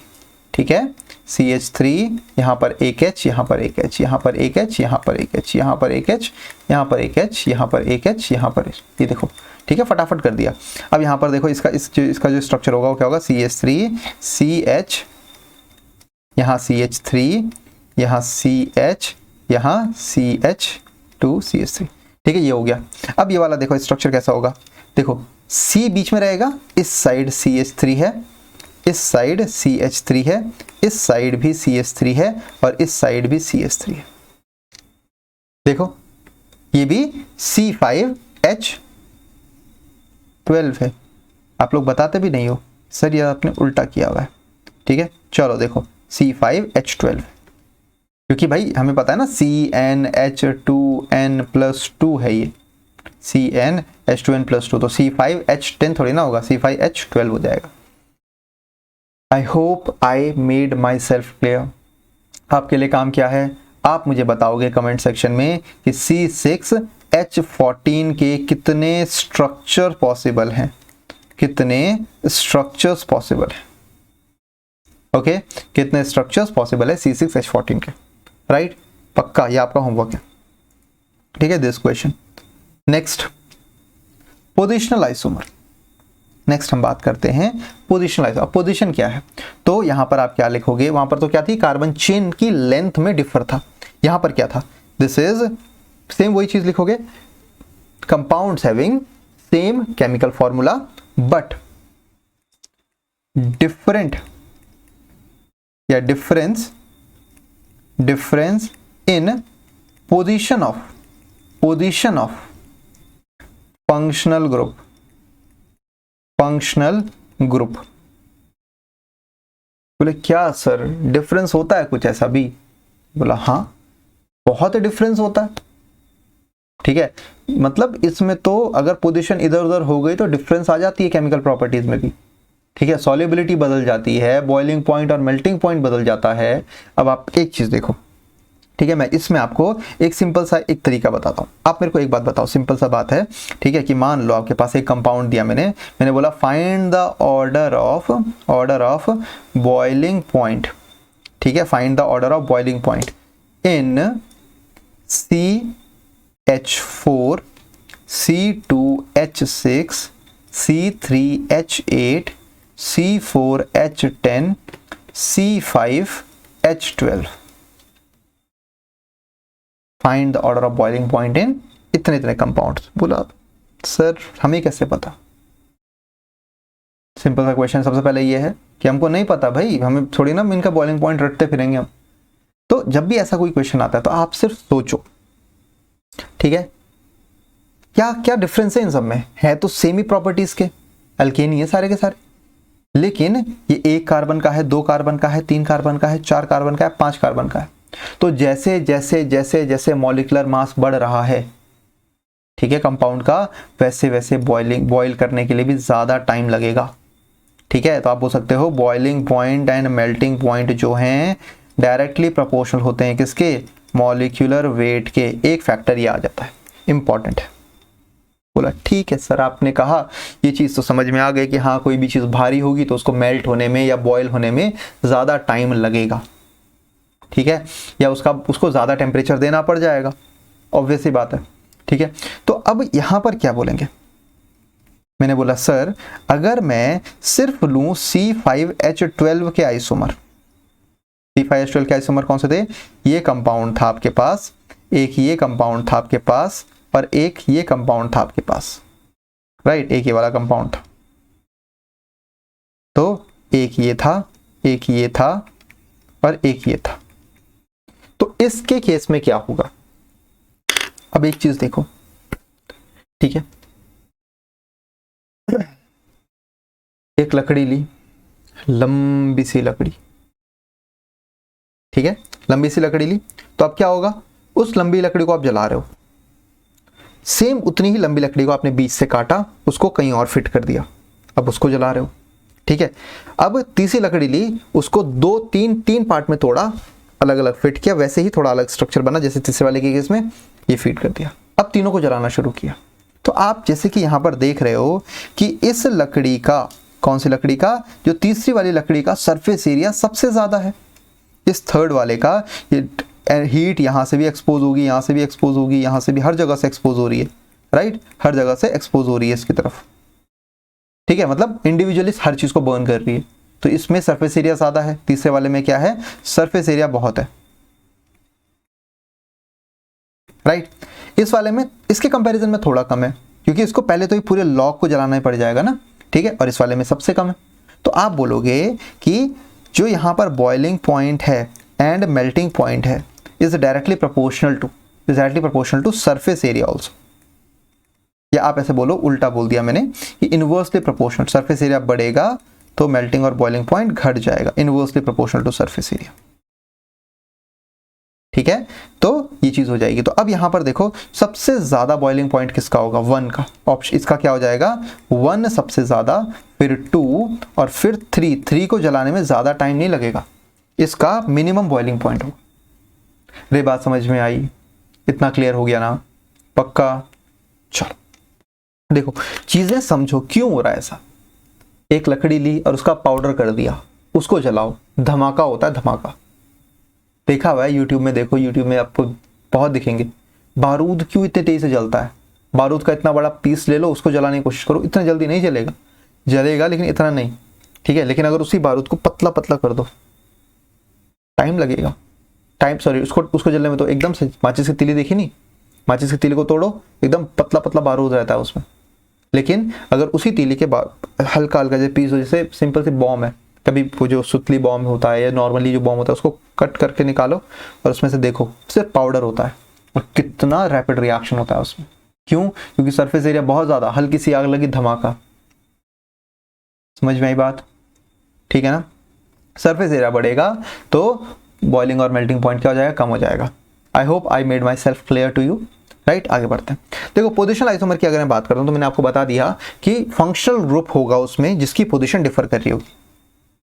ठीक है। CH3, यहाँ पर एक H, यहाँ पर एक H, यहाँ पर एक H, यहाँ पर एक H, यहाँ पर एक H, यहाँ पर एक H, यहाँ पर एक H, यहाँ पर ये देखो, ठीक है, फटाफट कर दिया। अब यहाँ पर देखो इसका जो स्ट्रक्चर होगा वो क्या होगा, CH3 CH, यहाँ CH3, यहाँ CH, यहाँ CH2 CH3, ठीक है, ये हो गया। अब ये वाला देखो स्ट्रक्चर कैसा होगा, देखो C बीच में रहेगा, इस साइड CH3 है, इस साइड CH3 है, इस साइड भी CH3 है, और इस साइड भी CH3 है। देखो ये भी C5H12 है। आप लोग बताते भी नहीं हो सर ये आपने उल्टा किया हुआ है, ठीक है। चलो देखो C5H12, क्योंकि भाई हमें पता है ना CnH2n+2 है, ये CnH2n+2, तो C5H10 थोड़ी ना होगा, C5H12 हो जाएगा। I hope I made myself clear. आपके लिए काम क्या है, आप मुझे बताओगे कमेंट सेक्शन में कि C6H14 के कितने स्ट्रक्चर पॉसिबल हैं, कितने स्ट्रक्चर्स पॉसिबल हैं, ओके, कितने स्ट्रक्चर्स पॉसिबल है C6H14 के, राइट। पक्का ये आपका होमवर्क है, ठीक है, this question. Next positional isomer, next हम बात करते हैं पोजीशनल आइसोमर। पोजीशन क्या है, तो यहां पर आप क्या लिखोगे, वहां पर तो क्या थी, कार्बन चेन की लेंथ में डिफर था, यहां पर क्या था, दिस इज सेम, वही चीज लिखोगे, compounds having same chemical formula but different या difference in position of functional group. बोले क्या सर डिफरेंस होता है कुछ ऐसा भी? बोला हाँ बहुत डिफरेंस होता है, ठीक है। मतलब इसमें तो अगर पोजीशन इधर उधर हो गई तो डिफरेंस आ जाती है केमिकल प्रॉपर्टीज में भी, ठीक है। सॉल्युबिलिटी बदल जाती है, बॉइलिंग पॉइंट और मेल्टिंग पॉइंट बदल जाता है। अब आप एक चीज देखो, ठीक है, मैं इसमें आपको एक सिंपल सा एक तरीका बताता हूँ। आप मेरे को एक बात बताओ, सिंपल सा बात है, ठीक है, कि मान लो आपके पास एक कंपाउंड दिया, मैंने बोला find the order of boiling point, ठीक है, find the order of boiling point in CH4 C2H6 C3H8 C4H10 C5H12, find the order of boiling point in इतने इतने कंपाउंड्स। बोला सर हमें कैसे पता? सिंपल सा क्वेश्चन सबसे पहले ये है कि हमको नहीं पता भाई, हमें थोड़ी ना इनका बॉइलिंग पॉइंट रटते फिरेंगे हम। तो जब भी ऐसा कोई क्वेश्चन आता है तो आप सिर्फ सोचो, ठीक है, क्या क्या डिफरेंस है इन सब में? है तो सेम ही प्रॉपर्टीज के, एल्केन ही है सारे के सारे, लेकिन ये 1 कार्बन का है, 2 कार्बन का है, 3 कार्बन का है, 4 कार्बन का है, 5 कार्बन का है। तो जैसे जैसे जैसे जैसे मॉलिक्यूलर मास बढ़ रहा है, ठीक है, कंपाउंड का, वैसे वैसे बॉइल करने के लिए भी ज्यादा टाइम लगेगा, ठीक है। तो आप बोल सकते हो boiling point and melting point जो हैं डायरेक्टली प्रोपोर्शनल होते हैं किसके? मॉलिक्यूलर वेट के। एक फैक्टर ये आ जाता है, इंपॉर्टेंट है। बोला ठीक है सर, आपने कहा ये चीज़ तो समझ में आ गई कि हाँ कोई भी चीज़ भारी होगी तो उसको मेल्ट होने में या बॉयल होने में ज़्यादा टाइम लगेगा, ठीक है, या उसको ज़्यादा टेम्परेचर देना पड़ जाएगा, ऑब्वियस ही बात है, ठीक है। तो अब यहाँ पर क्या बोलेंगे? मैंने बोला सर अगर मैं सिर्फ लूँ C5H12 के आइसोमर, C5H12 के आइसोमर कौन से थे? ये कंपाउंड था आपके पास, एक ये कंपाउंड था आपके पास, और एक ये कंपाउंड था आपके पास, राइट, एक ये वाला कंपाउंड था। तो एक ये था, एक ये था, और एक ये था। तो इसके केस में क्या होगा? अब एक चीज देखो, ठीक है, एक लकड़ी ली, लंबी सी लकड़ी, ठीक है, लंबी सी लकड़ी ली, तो अब क्या होगा? उस लंबी लकड़ी को आप जला रहे हो, सेम उतनी ही लंबी लकड़ी को आपने बीच से काटा, उसको कहीं और फिट कर दिया, अब उसको जला रहे हो, ठीक है। अब तीसरी लकड़ी ली, उसको तीन पार्ट में तोड़ा, अलग अलग फिट किया, वैसे ही थोड़ा अलग स्ट्रक्चर बना जैसे तीसरे वाले के केस में, ये फीड कर दिया, अब तीनों को जलाना शुरू किया। तो आप जैसे कि यहां पर देख रहे हो कि इस लकड़ी का, कौन सी लकड़ी का? जो तीसरी वाली लकड़ी का सरफेस एरिया सबसे ज्यादा है। इस थर्ड वाले का ये हीट यहां से भी एक्सपोज होगी, यहां से भी एक्सपोज होगी, यहां से भी, हर जगह से एक्सपोज हो रही है, राइट, हर जगह से एक्सपोज हो रही है इसकी तरफ, ठीक है, मतलब इंडिविजुअली हर चीज को बर्न कर रही है। तो इसमें सरफेस एरिया ज्यादा है, तीसरे वाले में क्या है? सरफेस एरिया बहुत है, राइट। इस वाले में इसके कंपैरिजन में थोड़ा कम है, क्योंकि इसको पहले तो ये पूरे लॉग को जलाना ही पड़ जाएगा ना, ठीक है, और इस वाले में सबसे कम है। तो आप बोलोगे कि जो यहाँ पर बॉइलिंग पॉइंट है एंड मेल्टिंग पॉइंट है is directly proportional to surface area also, या आप ऐसे बोलो, उल्टा बोल दिया मैंने कि इनवर्सली प्रोपोर्शनल, सरफेस एरिया बढ़ेगा तो मेल्टिंग और बॉइलिंग पॉइंट घट जाएगा, inversely proportional to surface area, ठीक है। तो ये चीज हो जाएगी। तो अब यहां पर देखो सबसे ज्यादा बॉइलिंग पॉइंट किसका होगा? 1 का। ऑप्शन इसका क्या हो जाएगा? 1 सबसे ज्यादा, फिर 2 और फिर 3। 3 को जलाने में ज्यादा टाइम नहीं लगेगा, इसका मिनिमम बॉइलिंग पॉइंट होगा। रे बात समझ में आई? इतना क्लियर हो गया ना? पक्का? चलो देखो चीजें समझो क्यों हो रहा है ऐसा। एक लकड़ी ली और उसका पाउडर कर दिया, उसको जलाओ, धमाका होता है, धमाका। देखा हुआ है यूट्यूब में, देखो यूट्यूब में आपको बहुत दिखेंगे। बारूद क्यों इतने तेज से जलता है? बारूद का इतना बड़ा पीस ले लो, उसको जलाने की कोशिश करो, इतना जल्दी नहीं जलेगा, जलेगा लेकिन इतना नहीं, ठीक है। लेकिन अगर उसी बारूद को पतला पतला कर दो, टाइम लगेगा, उसको जलने में तो एकदम से, माचिस की तीली देखी नहीं, माचिस की तीली को तोड़ो, एकदम पतला पतला बारूद रहता है उसमें। लेकिन अगर उसी तीली के हल्का हल्का जैसे पीस हो, जैसे सिंपल सी बॉम्ब है, कभी वो जो सुतली बॉम्ब होता है या नॉर्मली जो बॉम्ब होता है, उसको कट करके निकालो और उसमें से देखो सिर्फ पाउडर होता है और कितना रैपिड रिएक्शन होता है उसमें। क्यों? क्योंकि सरफेस एरिया बहुत ज्यादा, हल्की सी आग लगी, धमाका। समझ में आई बात? ठीक है ना? सरफेस एरिया बढ़ेगा तो बॉइलिंग और मेल्टिंग पॉइंट क्या हो जाएगा? कम हो जाएगा। I hope I made myself clear to you, right. आगे बढ़ते हैं। देखो पोजिशनल आइसोमर की अगर मैं बात करता हूं तो मैंने आपको बता दिया कि फंक्शनल ग्रुप होगा उसमें जिसकी पोजीशन डिफर कर रही होगी।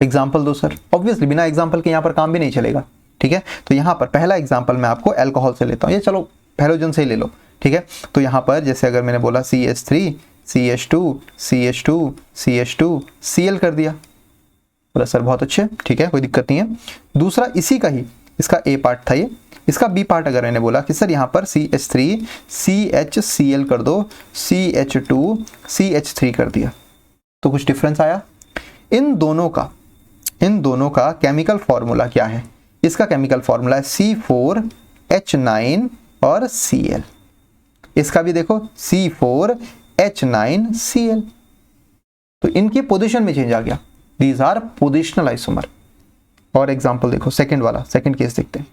एग्जाम्पल दो सर। ऑब्वियसली बिना एग्जाम्पल के यहाँ पर काम भी नहीं चलेगा, ठीक है। तो यहाँ पर पहला एग्जाम्पल मैं आपको अल्कोहल से लेता हूँ, ये चलो हैलोजन से ही ले लो, ठीक है। तो यहाँ पर जैसे अगर मैंने बोला CH3 CH2 CH2 CH2 Cl कर दिया, बोला सर बहुत अच्छे, ठीक है, कोई दिक्कत नहीं है। दूसरा इसी का ही, इसका A पार्ट था ये, इसका B पार्ट अगर मैंने बोला कि सर यहाँ पर CH3 CHCl कर दो, CH2 CH3 कर दिया, तो कुछ डिफरेंस आया? इन दोनों का इन दोनों का केमिकल फॉर्मूला क्या है? इसका केमिकल फॉर्मूला है C4H9 और Cl। इसका भी देखो C4H9Cl। तो इनकी पोजीशन में चेंज आ गया। These are positional isomer. और एग्जांपल देखो, सेकंड वाला, सेकंड केस देखते हैं।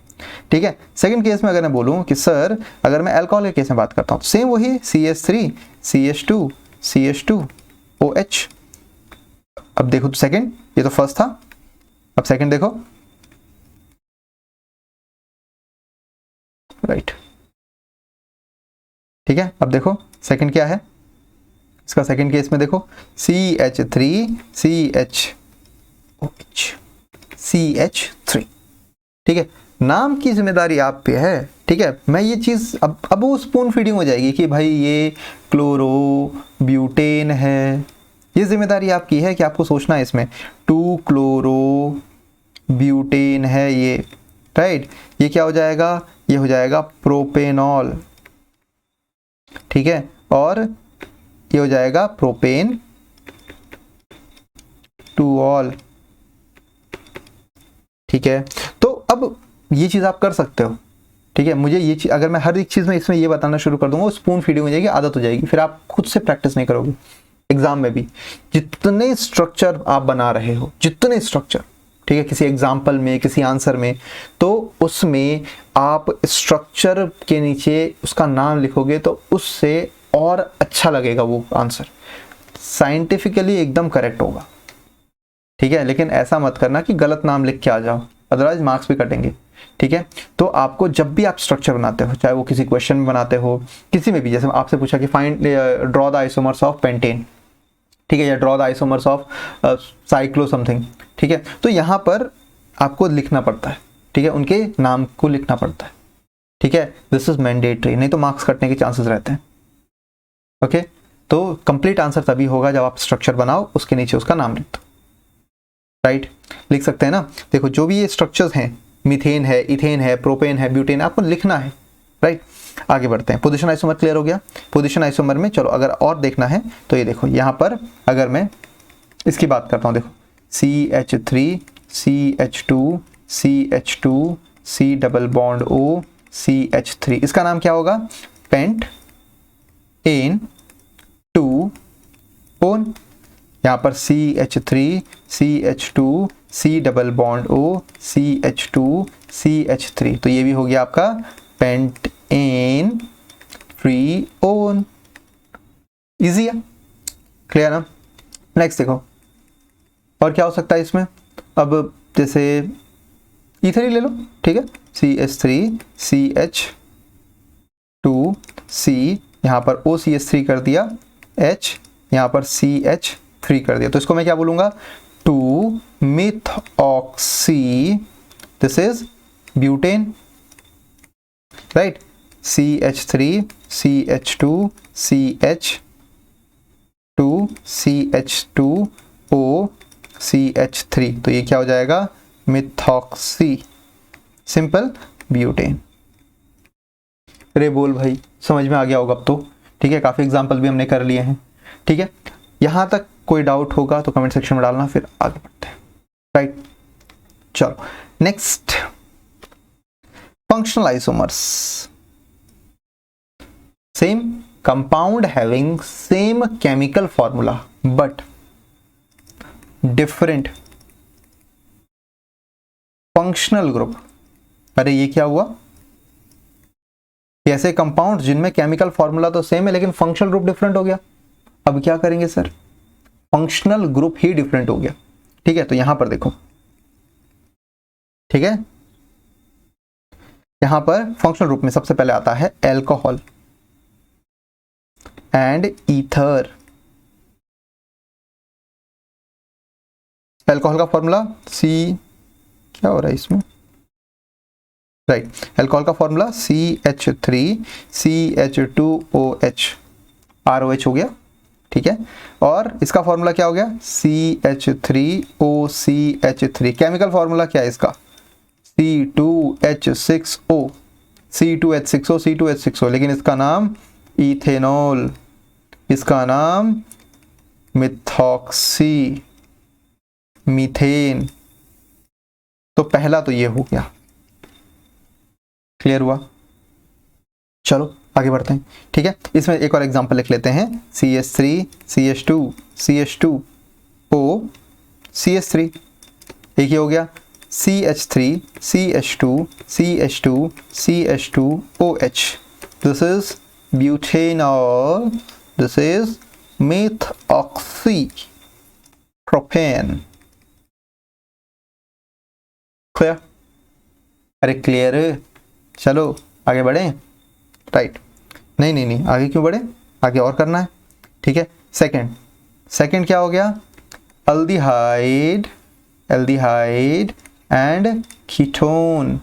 ठीक है, सेकंड केस में अगर मैं बोलूं कि सर अगर मैं अल्कोहल के केस में बात करता हूं, सेम वही CH3 CH2 CH2 OH। अब देखो तो सेकंड, ये तो फर्स्ट था, अब सेकंड देखो, राइट। ठीक है, अब देखो सेकंड क्या है इसका, सेकंड केस में देखो CH3 CHOH CH3। ठीक है, नाम की जिम्मेदारी आप पे है। ठीक है, मैं ये चीज़ अब वो स्पून फीडिंग हो जाएगी कि भाई ये क्लोरो ब्यूटेन है, ये जिम्मेदारी आपकी है कि आपको सोचना है इसमें 2 क्लोरो ब्यूटेन है ये, राइट। ये क्या हो जाएगा? ये हो जाएगा प्रोपेनॉल। ठीक है, और ये हो जाएगा प्रोपेन टू ऑल। ठीक है, तो अब ये चीज़ आप कर सकते हो। ठीक है, मुझे ये चीज़ अगर मैं हर एक चीज़ में इसमें ये बताना शुरू कर दूंगा, स्पून फीडिंग हो जाएगी, आदत हो जाएगी, फिर आप खुद से प्रैक्टिस नहीं करोगे। एग्जाम में भी जितने स्ट्रक्चर आप बना रहे हो, जितने स्ट्रक्चर, ठीक है, किसी एग्जाम्पल में, किसी आंसर में, तो उसमें आप स्ट्रक्चर के नीचे उसका नाम लिखोगे तो उससे और अच्छा लगेगा वो आंसर, साइंटिफिकली एकदम करेक्ट होगा। ठीक है, लेकिन ऐसा मत करना कि गलत नाम लिख के आ जाओ, अदरवाइज मार्क्स भी कटेंगे। ठीक है, तो आपको जब भी आप स्ट्रक्चर बनाते हो, चाहे वो किसी क्वेश्चन में बनाते हो, किसी में भी, जैसे आपसे पूछा कि find draw the isomers of pentane, ठीक है, या draw the isomers of cyclo something. ठीक है, तो यहाँ पर आपको लिखना पड़ता है। ठीक है, उनके नाम को लिखना पड़ता है। ठीक है, दिस इज मैंडेटरी, नहीं तो मार्क्स कटने के चांसेस रहते हैं। ओके, तो कंप्लीट आंसर तभी होगा जब आप स्ट्रक्चर बनाओ, उसके नीचे उसका नाम लिख दो, राइट। लिख सकते हैं ना। देखो जो भी ये स्ट्रक्चर्स हैं, मीथेन है, इथेन है, प्रोपेन है, ब्यूटेन है, आपको लिखना है, राइट। आगे बढ़ते हैं। पोजीशन आइसोमर क्लियर हो गया। पोजीशन आइसोमर में चलो अगर और देखना है तो ये देखो, यहाँ पर अगर मैं इसकी बात करता हूँ, देखो CH3 CH2 CH2 C double bond O CH3, इसका नाम क्या होगा? Pent an 2 one. यहाँ पर CH3 CH2 C double bond O CH2 CH3, तो ये भी हो गया आपका पेंट एन 3 ओन। इजी है, क्लियर ना। नेक्स्ट देखो और क्या हो सकता है इसमें। अब जैसे ईथर ही ले लो, ठीक है, CH3 CH2 C, यहाँ पर OCH3 कर दिया, H यहाँ पर CH3 कर दिया, तो इसको मैं क्या बोलूँगा? 2 methoxy, this is butane, right. CH3 CH2 CH2 CH2O CH3, तो ये क्या हो जाएगा? Methoxy, simple butane. अरे बोल भाई, समझ में आ गया होगा अब तो। ठीक है, काफ़ी एग्जाम्पल भी हमने कर लिए हैं। ठीक है, यहाँ तक कोई डाउट होगा तो कमेंट सेक्शन में डालना, फिर आगे बढ़ते हैं, राइट। चलो next, functional isomers. Same compound having same chemical formula but different functional group. अरे ये क्या हुआ? ऐसे कंपाउंड जिनमें केमिकल फॉर्मूला तो सेम है लेकिन फंक्शनल ग्रुप डिफरेंट हो गया। अब क्या करेंगे सर? फंक्शनल ग्रुप ही डिफरेंट हो गया। ठीक है, तो यहां पर देखो, ठीक है, यहां पर फंक्शनल ग्रुप में सबसे पहले आता है एल्कोहल एंड ईथर। एल्कोहल का फॉर्मूला C, क्या हो रहा है इसमें, राइट। एल्कोहल का फॉर्मूला CH3 CH2OH, ROH हो गया, ठीक है। और इसका फॉर्मूला क्या हो गया? CH3OCH3। केमिकल फॉर्मूला क्या है इसका? C2H6O, C2H6O, C2H6O, लेकिन इसका नाम इथेनॉल, इसका नाम मिथॉक्सी, मीथेन, तो पहला तो ये हो गया, क्लियर हुआ। चलो आगे बढ़ते हैं, ठीक है। इसमें एक और एग्जांपल लिख लेते हैं, CH3 CH2 CH2O CH3, एक ही हो गया, CH3 CH2 CH2 CH2OH, this is butanol, this is methoxypropane, clear. अरे क्लियर, चलो आगे बढ़े, राइट। नहीं नहीं नहीं, आगे क्यों बढ़े, आगे और करना है, ठीक है। सेकंड क्या हो गया, aldehyde and ketone,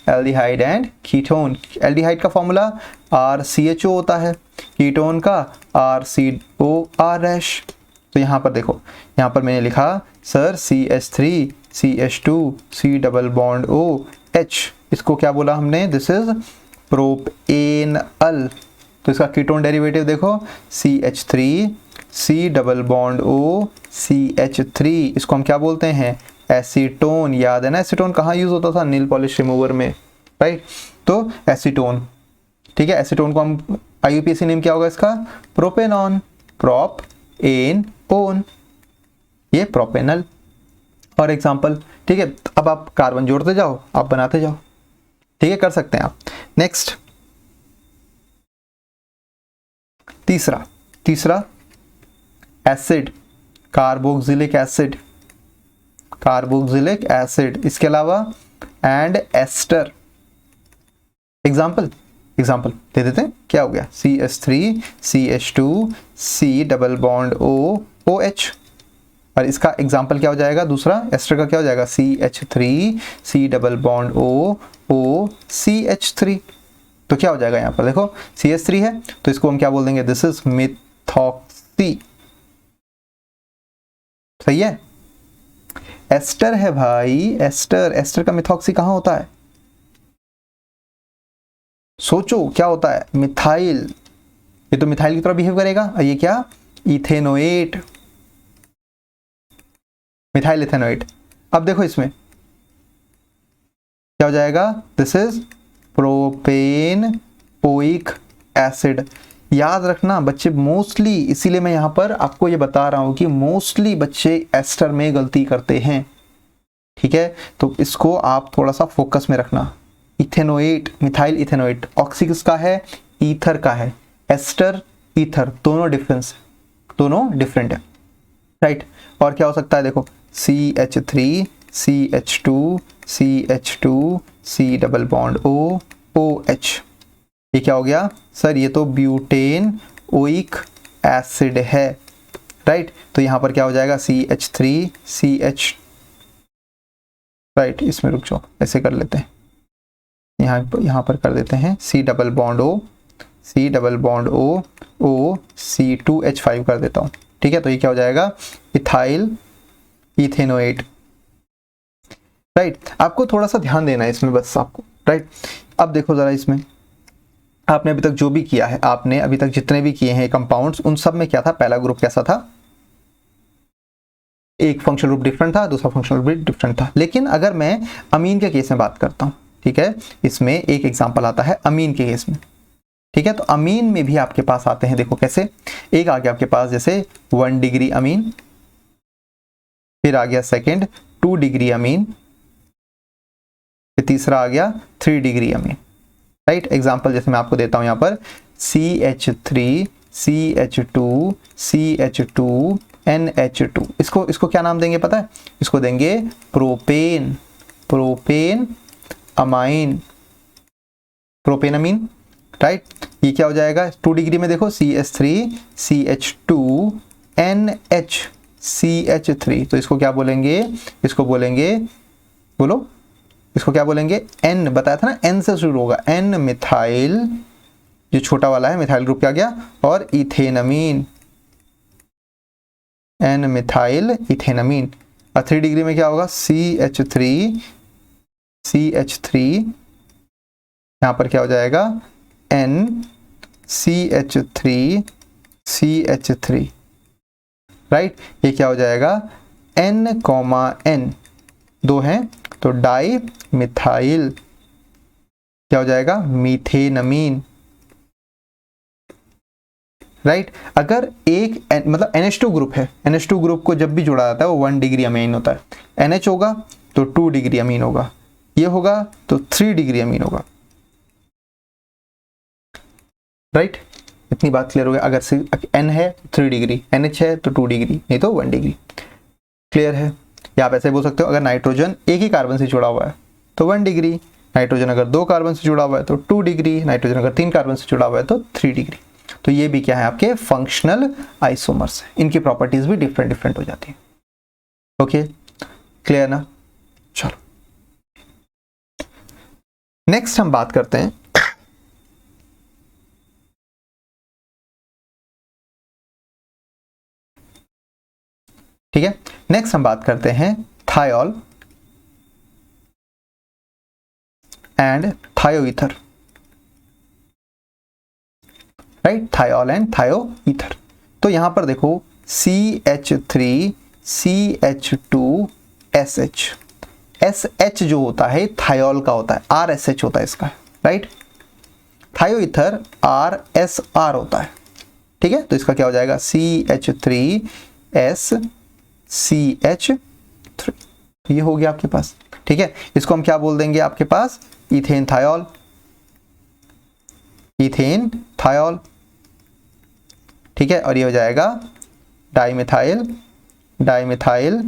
aldehyde and ketone. Aldehyde का फॉर्मूला RCHO होता है, कीटोन का RCOR-। तो यहाँ पर देखो, यहाँ पर मैंने लिखा sir CH3 CH2 C double bond OH, इसको क्या बोला हमने, दिस इज प्रोपेनल। तो इसका कीटोन डेरिवेटिव देखो, CH3 C double bond O CH3, इसको हम क्या बोलते हैं, एसीटोन। याद है ना, एसीटोन कहाँ यूज होता था, नील पॉलिश रिमूवर में, राइट। तो एसीटोन, ठीक है। एसीटोन को हम IUPAC नेम क्या होगा इसका, प्रोपेनॉन, प्रोप एन ओन, ये प्रोपेनल। और एग्जांपल, ठीक है। अब आप कार्बन जोड़ते जाओ, आप बनाते जाओ, ठीक है, कर सकते हैं आप। नेक्स्ट तीसरा एसिड, कार्बोक्सिलिक एसिड, इसके अलावा एंड एस्टर। एग्जांपल दे देते हैं, क्या हो गया, CH3 CH2 C double bond O OH, और इसका एग्जांपल क्या हो जाएगा, दूसरा एस्टर का क्या हो जाएगा, CH3 C double bond O O CH3। तो क्या हो जाएगा, यहाँ पर देखो CH3 है, तो इसको हम क्या बोल देंगे, दिस इज मिथॉक्सी, सही है। एस्टर है भाई, एस्टर का मिथॉक्सी कहाँ होता है, सोचो क्या होता है, मिथाइल, ये तो मिथाइल की तरह बिहेव करेगा, और ये क्या, इथेनोएट, मिथाइल इथेनोएट। अब देखो इसमें क्या हो जाएगा, दिस इज प्रोपेनोइक एसिड। याद रखना बच्चे, मोस्टली, इसीलिए मैं यहां पर आपको ये बता रहा हूं कि मोस्टली बच्चे एस्टर में गलती करते हैं, ठीक है। तो इसको आप थोड़ा सा फोकस में रखना। इथेनोएट, मिथाइल इथेनोएट, ऑक्सी किसका है, ईथर का है, एस्टर ईथर, दोनों डिफरेंट है, राइट। और क्या हो सकता है, देखो CH3 CH2 CH2 C double bond O OH, ये क्या हो गया सर, ये तो ब्यूटेनोइक एसिड है, राइट। तो यहां पर क्या हो जाएगा, CH3 CH, राइट। इसमें रुक जाओ, ऐसे कर लेते हैं, यहाँ पर कर देते हैं C double bond O O C2H5 कर देता हूँ, ठीक है। तो ये क्या हो जाएगा, इथाइल इथेनोएट, राइट। आपको थोड़ा सा ध्यान देना है इसमें बस आपको, राइट। अब देखो जरा, इसमें आपने अभी तक जो भी किया है, आपने अभी तक जितने भी किए हैं कंपाउंड्स, उन सब में क्या था, पहला ग्रुप कैसा था, एक फंक्शनल ग्रुप डिफरेंट था, दूसरा फंक्शनल ग्रुप डिफरेंट था। लेकिन अगर मैं अमीन के केस में बात करता हूं, ठीक है, इसमें एक एग्जांपल आता है अमीन के केस में, ठीक है। तो अमीन में भी आपके पास आते हैं, देखो कैसे, एक आ गया आपके पास जैसे 1 डिग्री अमीन, फिर आ गया सेकंड 2 डिग्री अमीन, फिर तीसरा आ गया 3 डिग्री अमीन, राइट। एग्जांपल जैसे मैं आपको देता हूं, यहां पर CH3 CH2 CH2 NH2, इसको क्या नाम देंगे पता है, इसको देंगे प्रोपेन अमाइन, राइट। ये क्या हो जाएगा, 2 डिग्री में देखो CH3 CH2 NH CH3, तो इसको क्या बोलेंगे, इसको बोलेंगे, बोलो, इसको क्या बोलेंगे, N, बताया था ना N से शुरू होगा, N मिथाइल, जो छोटा वाला है मिथाइल ग्रुप क्या गया, और इथेनमीन, N मिथाइल इथेनमीन। और 3 डिग्री में क्या होगा, CH3 यहां पर क्या हो जाएगा, N CH3, राइट। ये क्या हो जाएगा, N, N, दो हैं, तो डाई मिथाइल क्या हो जाएगा, मीथेनमीन, राइट। अगर एक मतलब NH2 ग्रुप है, NH2 ग्रुप को जब भी जोड़ा जाता है वो 1 डिग्री अमीन होता है। NH होगा तो 2 डिग्री अमीन होगा, ये होगा तो 3 डिग्री अमीन होगा, राइट। इतनी बात क्लियर हो गया। अगर N है 3 डिग्री, NH है तो 2 डिग्री, नहीं तो 1 डिग्री। क्लियर है। या आप ऐसे बोल सकते हो, अगर नाइट्रोजन एक ही कार्बन से जुड़ा हुआ है तो 1 डिग्री, नाइट्रोजन अगर 2 कार्बन से जुड़ा हुआ है तो 2 डिग्री, नाइट्रोजन अगर 3 कार्बन से जुड़ा हुआ है तो 3 डिग्री। तो ये भी क्या है, आपके फंक्शनल आइसोमर्स है, इनकी प्रॉपर्टीज भी डिफरेंट डिफरेंट हो जाती है। ओके, क्लियर ना। चलो नेक्स्ट हम बात करते हैं ठीक है, नेक्स्ट हम बात करते हैं thiol and थायोईथर, right. Thiol and थायोईथर। तो यहां पर देखो CH3 CH2SH, SH जो होता है थायोल का होता है, RSH होता है इसका, राइट। थायोईथर RSR होता है, ठीक है। तो इसका क्या हो जाएगा, CH3SCH3, ये हो गया आपके पास, ठीक है। इसको हम क्या बोल देंगे आपके पास, इथेन थायोल, इथेन थायोल, ठीक है। और ये हो जाएगा डाइमिथाइल, डाइमिथाइल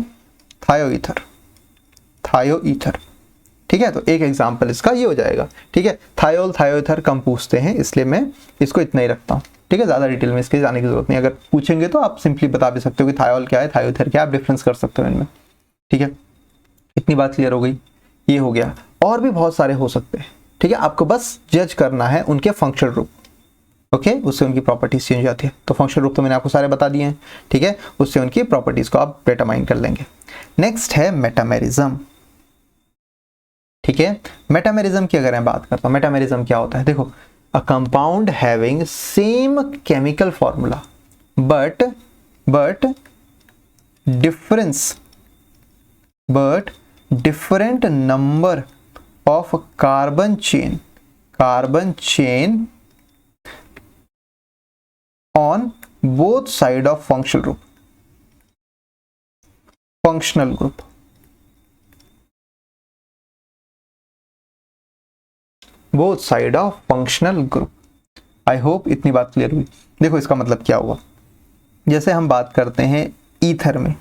थायोईथर, थायोईथर, ठीक है। तो एक एग्जांपल इसका ये हो जाएगा, ठीक है। थायोल थायोईथर कम पूछते हैं, इसलिए मैं इसको इतना ही रखता हूँ, ठीक है। ज़्यादा डिटेल में इसके जाने की जरूरत नहीं। अगर पूछेंगे तो आप सिंपली बता भी सकते हो कि थायोल क्या है, थायोईथर क्या है, आप डिफरेंस कर सकते हो इनमें, ठीक है। इतनी बात क्लियर हो गई। ये हो गया, और भी बहुत सारे हो सकते हैं, ठीक है। आपको बस जज करना है उनके फंक्शनल ग्रुप, ओके, उससे उनकी प्रॉपर्टीज चेंज हो जाती है। तो फंक्शनल ग्रुप तो मैंने आपको सारे बता दिए हैं, ठीक है। उससे उनकी प्रॉपर्टीज को आप डिटरमाइन कर लेंगे। नेक्स्ट है मेटामेरिज्म, ठीक है। मेटामेरिज्म की अगर मैं बात करता हूँ, मेटामेरिज्म क्या होता है, देखो, a compound having same chemical formula but different number of carbon chain on both side of functional group, both side of functional group। I hope इतनी बात क्लियर हुई। देखो इसका मतलब क्या हुआ, जैसे हम बात करते हैं ईथर में,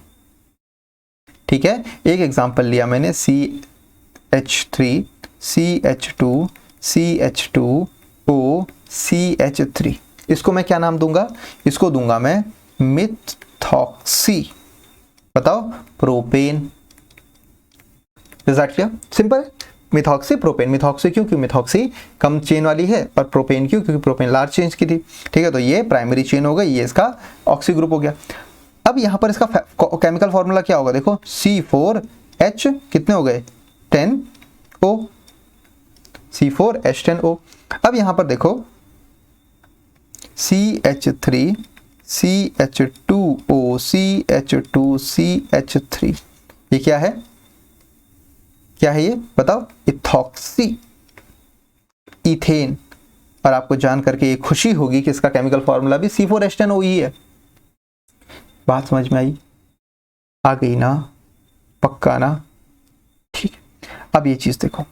ठीक है। एक एग्जांपल लिया मैंने CH3 CH2 CH2O CH3, इसको मैं क्या नाम दूंगा, इसको दूंगा मैं मिथॉक्सी, बताओ, प्रोपेन। रिजल्ट क्या सिंपल, मिथॉक्सी प्रोपेन। मिथॉक्सी क्यों, क्योंकि मिथॉक्सी कम चेन वाली है, और प्रोपेन क्यों, क्योंकि प्रोपेन लार्ज चेन की थी, ठीक है। तो ये प्राइमरी चेन हो गई, ये इसका ऑक्सी ग्रुप हो गया। अब यहाँ पर इसका केमिकल फॉर्मूला क्या होगा, देखो C4H कितने हो गए, 10O, C4H10O। अब यहाँ पर देखो CH3 CH2O CH2 CH3, ये क्या है, क्या है ये बताओ, इथॉक्सी इथेन। और आपको जान करके ये खुशी होगी कि इसका केमिकल फॉर्मूला भी C4H10O ही है। बात समझ में आई, आ गई ना, पक्का ना, ठीक। अब ये चीज देखो,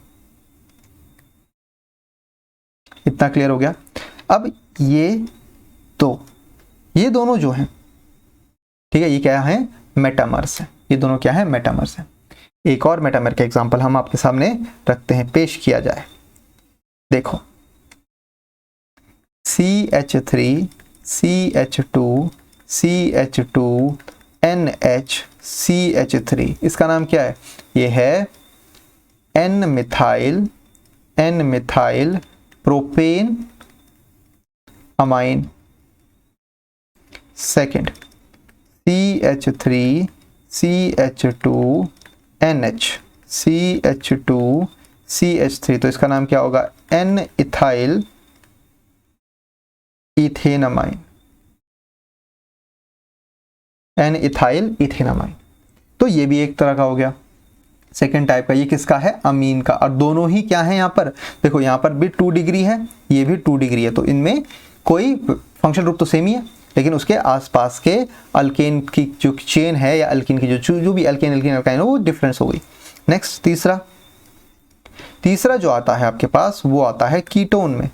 इतना क्लियर हो गया। अब ये दोनों जो हैं, ठीक है, ये क्या है, मेटामर्स है। ये दोनों क्या है, मेटामर्स है। एक और मेटामर का एग्जांपल हम आपके सामने रखते हैं, पेश किया जाए। देखो CH3 CH2 CH2 NH CH3, इसका नाम क्या है, ये है N methyl propane amine. Second CH3 CH2 NH CH2 CH3, तो इसका नाम क्या होगा, N इथाइल इथेनमाइन, N इथाइल इथेनमाइन। तो ये भी एक तरह का हो गया, सेकेंड टाइप का, ये किसका है, अमीन का। और दोनों ही क्या है यहाँ पर, देखो यहाँ पर भी 2 डिग्री है, ये भी 2 डिग्री है, तो इनमें कोई फंक्शनल ग्रुप तो सेम ही है, लेकिन उसके आसपास के अल्केन की जो चेन है या अल्कीन की जो भी अल्केन अल्काइन वो डिफरेंस हो गई। नेक्स्ट तीसरा जो आता है आपके पास वो आता है कीटोन में।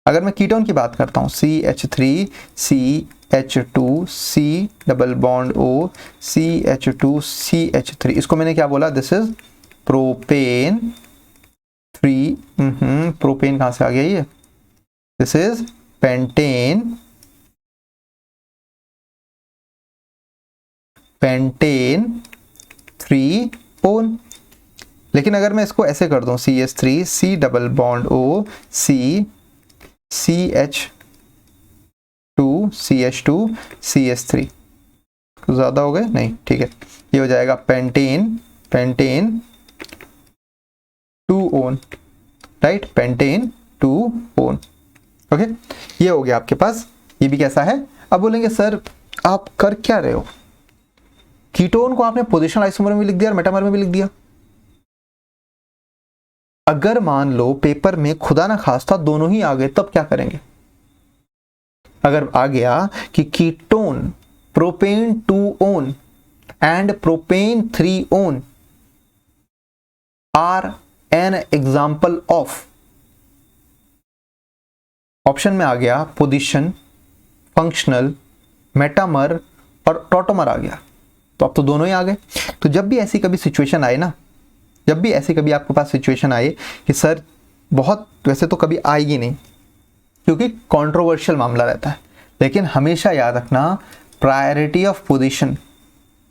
अगर मैं कीटोन की बात करता हूँ, CH3 CH2 C double bond O CH2 CH3, इसको मैंने क्या बोला, दिस इज प्रोपेन 3, प्रोपेन कहाँ से आ गया ये, दिस इज पेंटेन 3 ओन। लेकिन अगर मैं इसको ऐसे कर दूं, CH3 C double bond O C CH2 CH2 CH3, ज़्यादा हो गए नहीं, ठीक है, ये हो जाएगा pentane 2 own, right, pentane 2 own. Okay, ये हो गया आपके पास, ये भी कैसा है। अब बोलेंगे सर आप कर क्या रहे हो, कीटोन को आपने पोजिशनल आइसोमर में भी लिख दिया और मेटामर में भी लिख दिया। अगर मान लो पेपर में खुदा ना खास्ता दोनों ही आ गए, तब क्या करेंगे। अगर आ गया कि ketone propane 2 one and propane 3 one are an example of, option में आ गया पोजीशन, फंक्शनल, मेटामर और टॉटोमर आ गया, तो अब तो दोनों ही आ गए। तो जब भी ऐसी कभी सिचुएशन आए ना, जब भी ऐसी कभी आपके पास सिचुएशन आए कि सर बहुत, वैसे तो कभी आएगी नहीं क्योंकि कंट्रोवर्शियल मामला रहता है, लेकिन हमेशा याद रखना priority of position,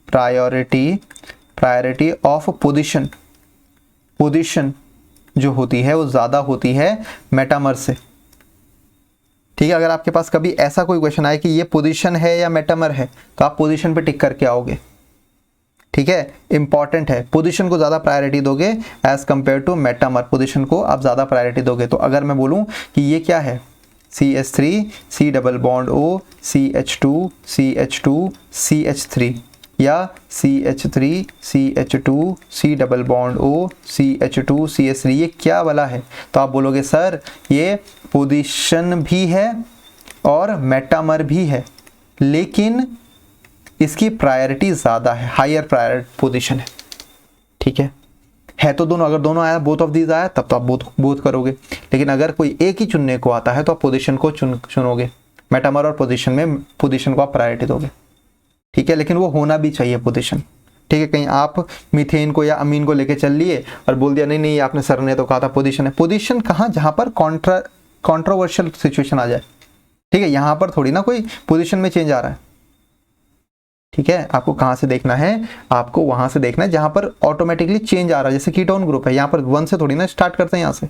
priority of position जो होती है वो ज़्यादा होती है मेटामर से। ठीक है, अगर आपके पास कभी ऐसा कोई क्वेश्चन आए कि ये पोजीशन है या मेटामर है, तो आप पोजीशन पे टिक करके आओगे। ठीक है, इंपॉर्टेंट है, पोजीशन को ज़्यादा प्रायोरिटी दोगे as compare to metamer, position को आप ज़्यादा प्रायोरिटी दोगे। तो अगर मैं बोलूँ कि ये क्या है, CH3 C double bond O CH2 CH3 या CH3 CH2 C double bond O CH2 CH3, ये क्या वाला है, तो आप बोलोगे सर ये पोजीशन भी है और मेटामर भी है, लेकिन इसकी प्रायोरिटी ज़्यादा है, हायर प्रायोरिटी पोजीशन है। ठीक है तो दोनों, अगर दोनों आया, बोथ ऑफ दीज आया, तब तो आप बोथ करोगे। लेकिन अगर कोई एक ही चुनने को आता है तो आप पोजीशन को चुनोगे, मेटामर और पोजीशन में पोजीशन को आप प्रायोरिटी दोगे। ठीक है, लेकिन वो होना भी चाहिए पोजीशन। ठीक है, कहीं आप मीथेन को या अमीन को लेके चल लिए और बोल दिया नहीं आपने सर ने तो कहा था पोजीशन है। पोजीशन कहाँ, जहाँ पर कॉन्ट्रोवर्शियल सिचुएशन आ जाए। ठीक है, यहाँ पर थोड़ी ना कोई पोजीशन में चेंज आ रहा है। ठीक है, आपको कहाँ से देखना है, आपको वहां से देखना है जहां पर ऑटोमेटिकली चेंज आ रहा है। जैसे कीटोन ग्रुप है, यहाँ पर 1 से थोड़ी ना स्टार्ट करते हैं यहाँ से।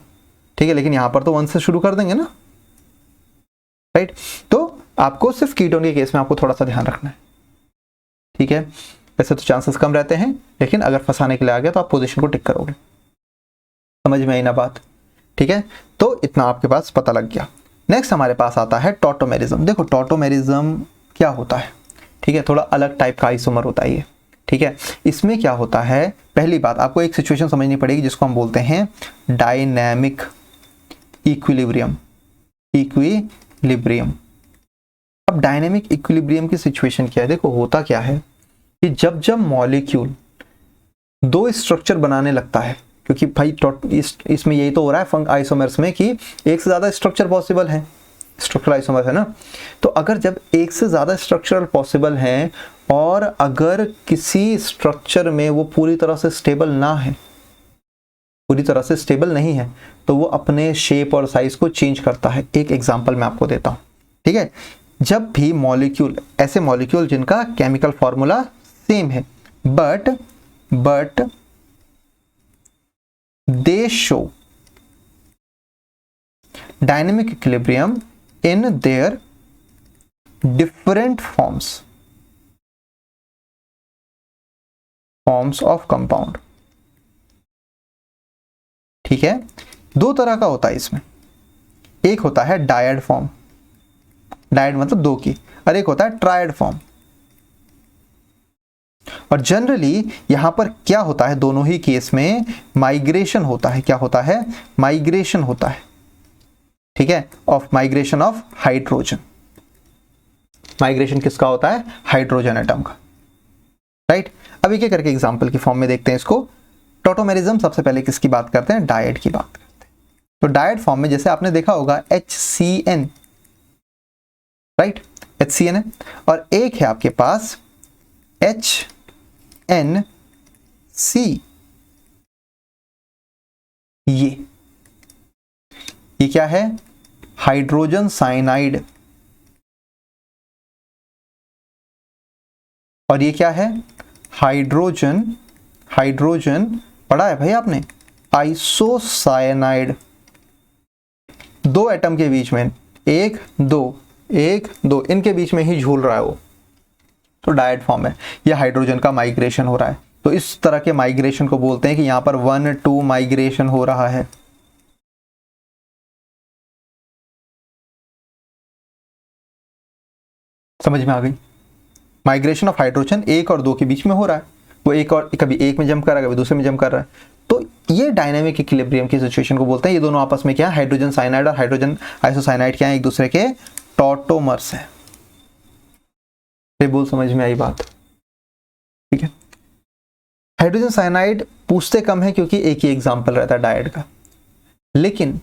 ठीक है, लेकिन यहाँ पर तो 1 से शुरू कर देंगे ना, राइट। तो आपको सिर्फ कीटोन के केस में आपको थोड़ा सा ध्यान रखना है। ठीक है, वैसे तो चांसेस कम रहते हैं, लेकिन अगर फंसाने के लिए आ गया तो आप पोजीशन को टिक करोगे। समझ में आई ना बात। ठीक है, तो इतना आपके पास पता लग गया। नेक्स्ट हमारे पास आता है टॉटोमेरिज्म। देखो टॉटोमेरिज्म क्या होता है। ठीक है, थोड़ा अलग टाइप का आइसोमर होता है ये। ठीक है, इसमें क्या होता है, पहली बात आपको एक सिचुएशन समझनी पड़ेगी जिसको हम बोलते हैं डायनामिक इक्विलिब्रियम। अब डायनामिक इक्विलिब्रियम की सिचुएशन क्या है, देखो होता क्या है कि जब मॉलिक्यूल 2 स्ट्रक्चर बनाने लगता है, क्योंकि भाई इसमें यही तो हो रहा है आइसोमर्स में कि एक से ज़्यादा स्ट्रक्चर पॉसिबल है, स्ट्रक्चरल आइसोमर है ना। तो अगर जब एक से ज़्यादा स्ट्रक्चरल पॉसिबल हैं और अगर किसी स्ट्रक्चर में वो पूरी तरह से स्टेबल नहीं है, तो वो अपने शेप और साइज को चेंज करता है। एक एग्जांपल मैं आपको देता हूँ। ठीक है, जब भी मॉलिक्यूल, ऐसे मॉलिक्यूल जिनका केमिकल फॉर्मूला सेम है but they show dynamic equilibrium in their different forms of compound। ठीक है, 2 तरह का होता है इसमें, एक होता है डायड फॉर्म, डायड मतलब 2 की, और एक होता है ट्रायड फॉर्म। और जनरली यहां पर क्या होता है, दोनों ही केस में माइग्रेशन होता है। क्या होता है? माइग्रेशन होता है, ठीक है, माइग्रेशन ऑफ हाइड्रोजन। माइग्रेशन किसका होता है? हाइड्रोजन एटम का, राइट। अब एक एक करके एग्जांपल की फॉर्म में देखते हैं इसको। टॉटोमेरिज्म, सबसे पहले किसकी बात करते हैं? डायड की बात करते हैं। तो डायड फॉर्म में जैसे आपने देखा होगा HCN, राइट, HCN है, और एक है आपके पास HNC। ये क्या है? Hydrogen cyanide. और ये क्या है? हाइड्रोजन पढ़ा है भाई आपने, आइसोसाइनाइड। दो एटम के बीच में, एक दो, इनके बीच में ही झूल रहा है वो, तो डायड फॉर्म है। ये हाइड्रोजन का माइग्रेशन हो रहा है, तो इस तरह के माइग्रेशन को बोलते हैं कि यहां पर 1-2 माइग्रेशन हो रहा है। समझ में आ गई? माइग्रेशन ऑफ हाइड्रोजन 1 और 2 के बीच में हो रहा है। वो एक और कभी एक में जंप कर रहा है, कभी दूसरे में जंप कर रहा है। तो ये डायनामिक इक्विलिब्रियम की सिचुएशन को बोलते हैं। ये दोनों आपस में क्या है? हाइड्रोजन साइनाइड और हाइड्रोजन आइसोसाइनाइड क्या है? एक दूसरे के टॉटोमर्स है। बोल समझ में आई बात? ठीक है। हाइड्रोजन साइनाइड पूछते कम है क्योंकि एक ही एग्जांपल रहता है डायड का। लेकिन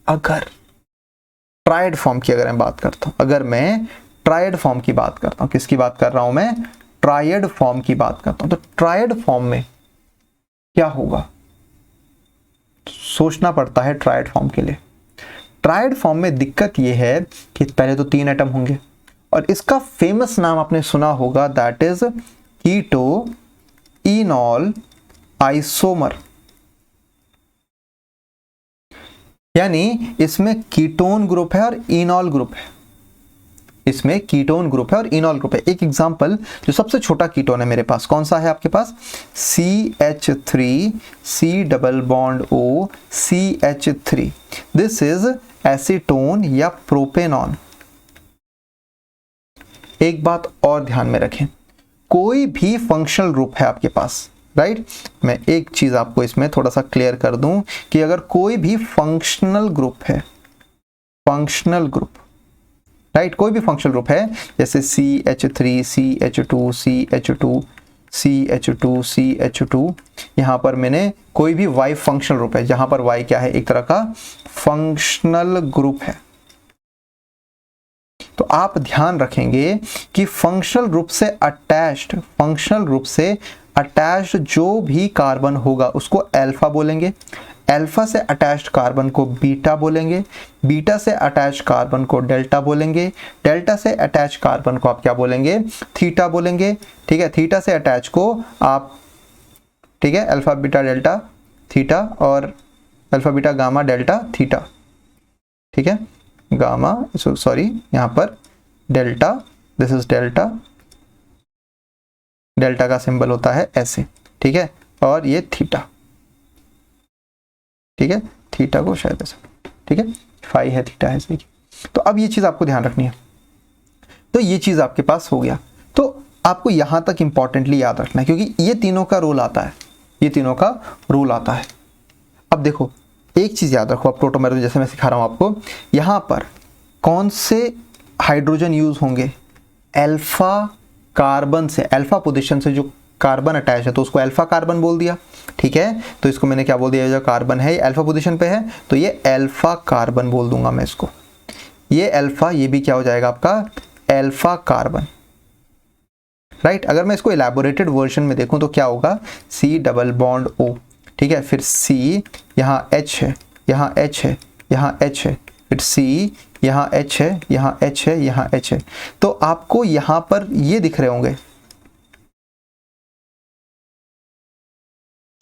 अगर ट्रायड फॉर्म की अगर मैं बात करता हूं, अगर मैं ट्रायड फॉर्म की बात करता हूं, किसकी बात कर रहा हूं मैं? ट्रायड फॉर्म की बात करता हूं। तो ट्रायड फॉर्म में क्या होगा? सोचना पड़ता है ट्रायड फॉर्म के लिए। ट्रायड फॉर्म में दिक्कत यह है कि पहले तो 3 एटम होंगे, और इसका फेमस नाम आपने सुना होगा, that is keto enol isomer. यानी इसमें कीटोन ग्रुप है और इनॉल ग्रुप है। इसमें कीटोन ग्रुप है और इनॉल ग्रुप है। एक एग्जांपल, जो सबसे छोटा कीटोन है मेरे पास, कौन सा है आपके पास? CH3 C double bond O CH3। This is acetone या प्रोपेनॉन। एक बात और ध्यान में रखें, कोई भी फंक्शनल ग्रुप है आपके पास, राइट। मैं एक चीज आपको इसमें थोड़ा सा क्लियर कर दूं कि अगर कोई भी फंक्शनल ग्रुप है, फंक्शनल ग्रुप, राइट, कोई भी फंक्शनल ग्रुप है, जैसे CH3 CH2 CH2 CH2 CH2, यहां पर मैंने कोई भी Y फंक्शनल ग्रुप है, जहां पर Y क्या है? एक तरह का फंक्शनल ग्रुप है। तो आप ध्यान रखेंगे कि फंक्शनल ग्रुप से अटैच्ड जो भी कार्बन होगा उसको अल्फा बोलेंगे, अल्फा से अटैच्ड कार्बन को बीटा बोलेंगे, बीटा से अटैच्ड कार्बन को डेल्टा बोलेंगे, डेल्टा से अटैच्ड कार्बन को आप क्या बोलेंगे? थीटा बोलेंगे, ठीक है। थीटा से अटैच को आप, ठीक है, अल्फा बीटा डेल्टा थीटा, और alpha beta gamma delta theta, ठीक है। गामा, सॉरी, यहां पर delta, this is delta, delta का सिंबल होता है ऐसे, ठीक है, और ये थीटा, ठीक है, थीटा को शायद ऐसे, ठीक है, फाई है, थीटा है ऐसे। तो अब ये चीज आपको ध्यान रखनी है। तो ये चीज आपके पास हो गया, तो आपको यहां तक इंपॉर्टेंटली याद रखना है, क्योंकि ये तीनों का रोल आता है, ये तीनों का रोल आता है। अब देखो एक चीज याद रखो, आप टोटोमेरिज्म जैसे मैं सिखा रहा हूं आपको, यहां पर कौन से हाइड्रोजन यूज होंगे? अल्फा कार्बन से, अल्फा पोजीशन से जो कार्बन अटैच है तो उसको अल्फा कार्बन बोल दिया, ठीक है। तो इसको मैंने क्या बोल दिया? जो कार्बन है ये अल्फा पोजीशन पे है, तो ये अल्फा कार्बन बोल दूंगा मैं इसको। ये अल्फा, ये भी क्या हो जाएगा आपका? Alpha carbon, right. अगर मैं इसको इलैबोरेटेड वर्जन में देखूं तो क्या होगा? C डबल बॉन्ड O, ठीक है, फिर C, यहाँ H है, यहाँ H है, यहाँ H है, फिर C, यहाँ H है, यहाँ H है, यहाँ H है। तो आपको यहाँ पर ये दिख रहे होंगे,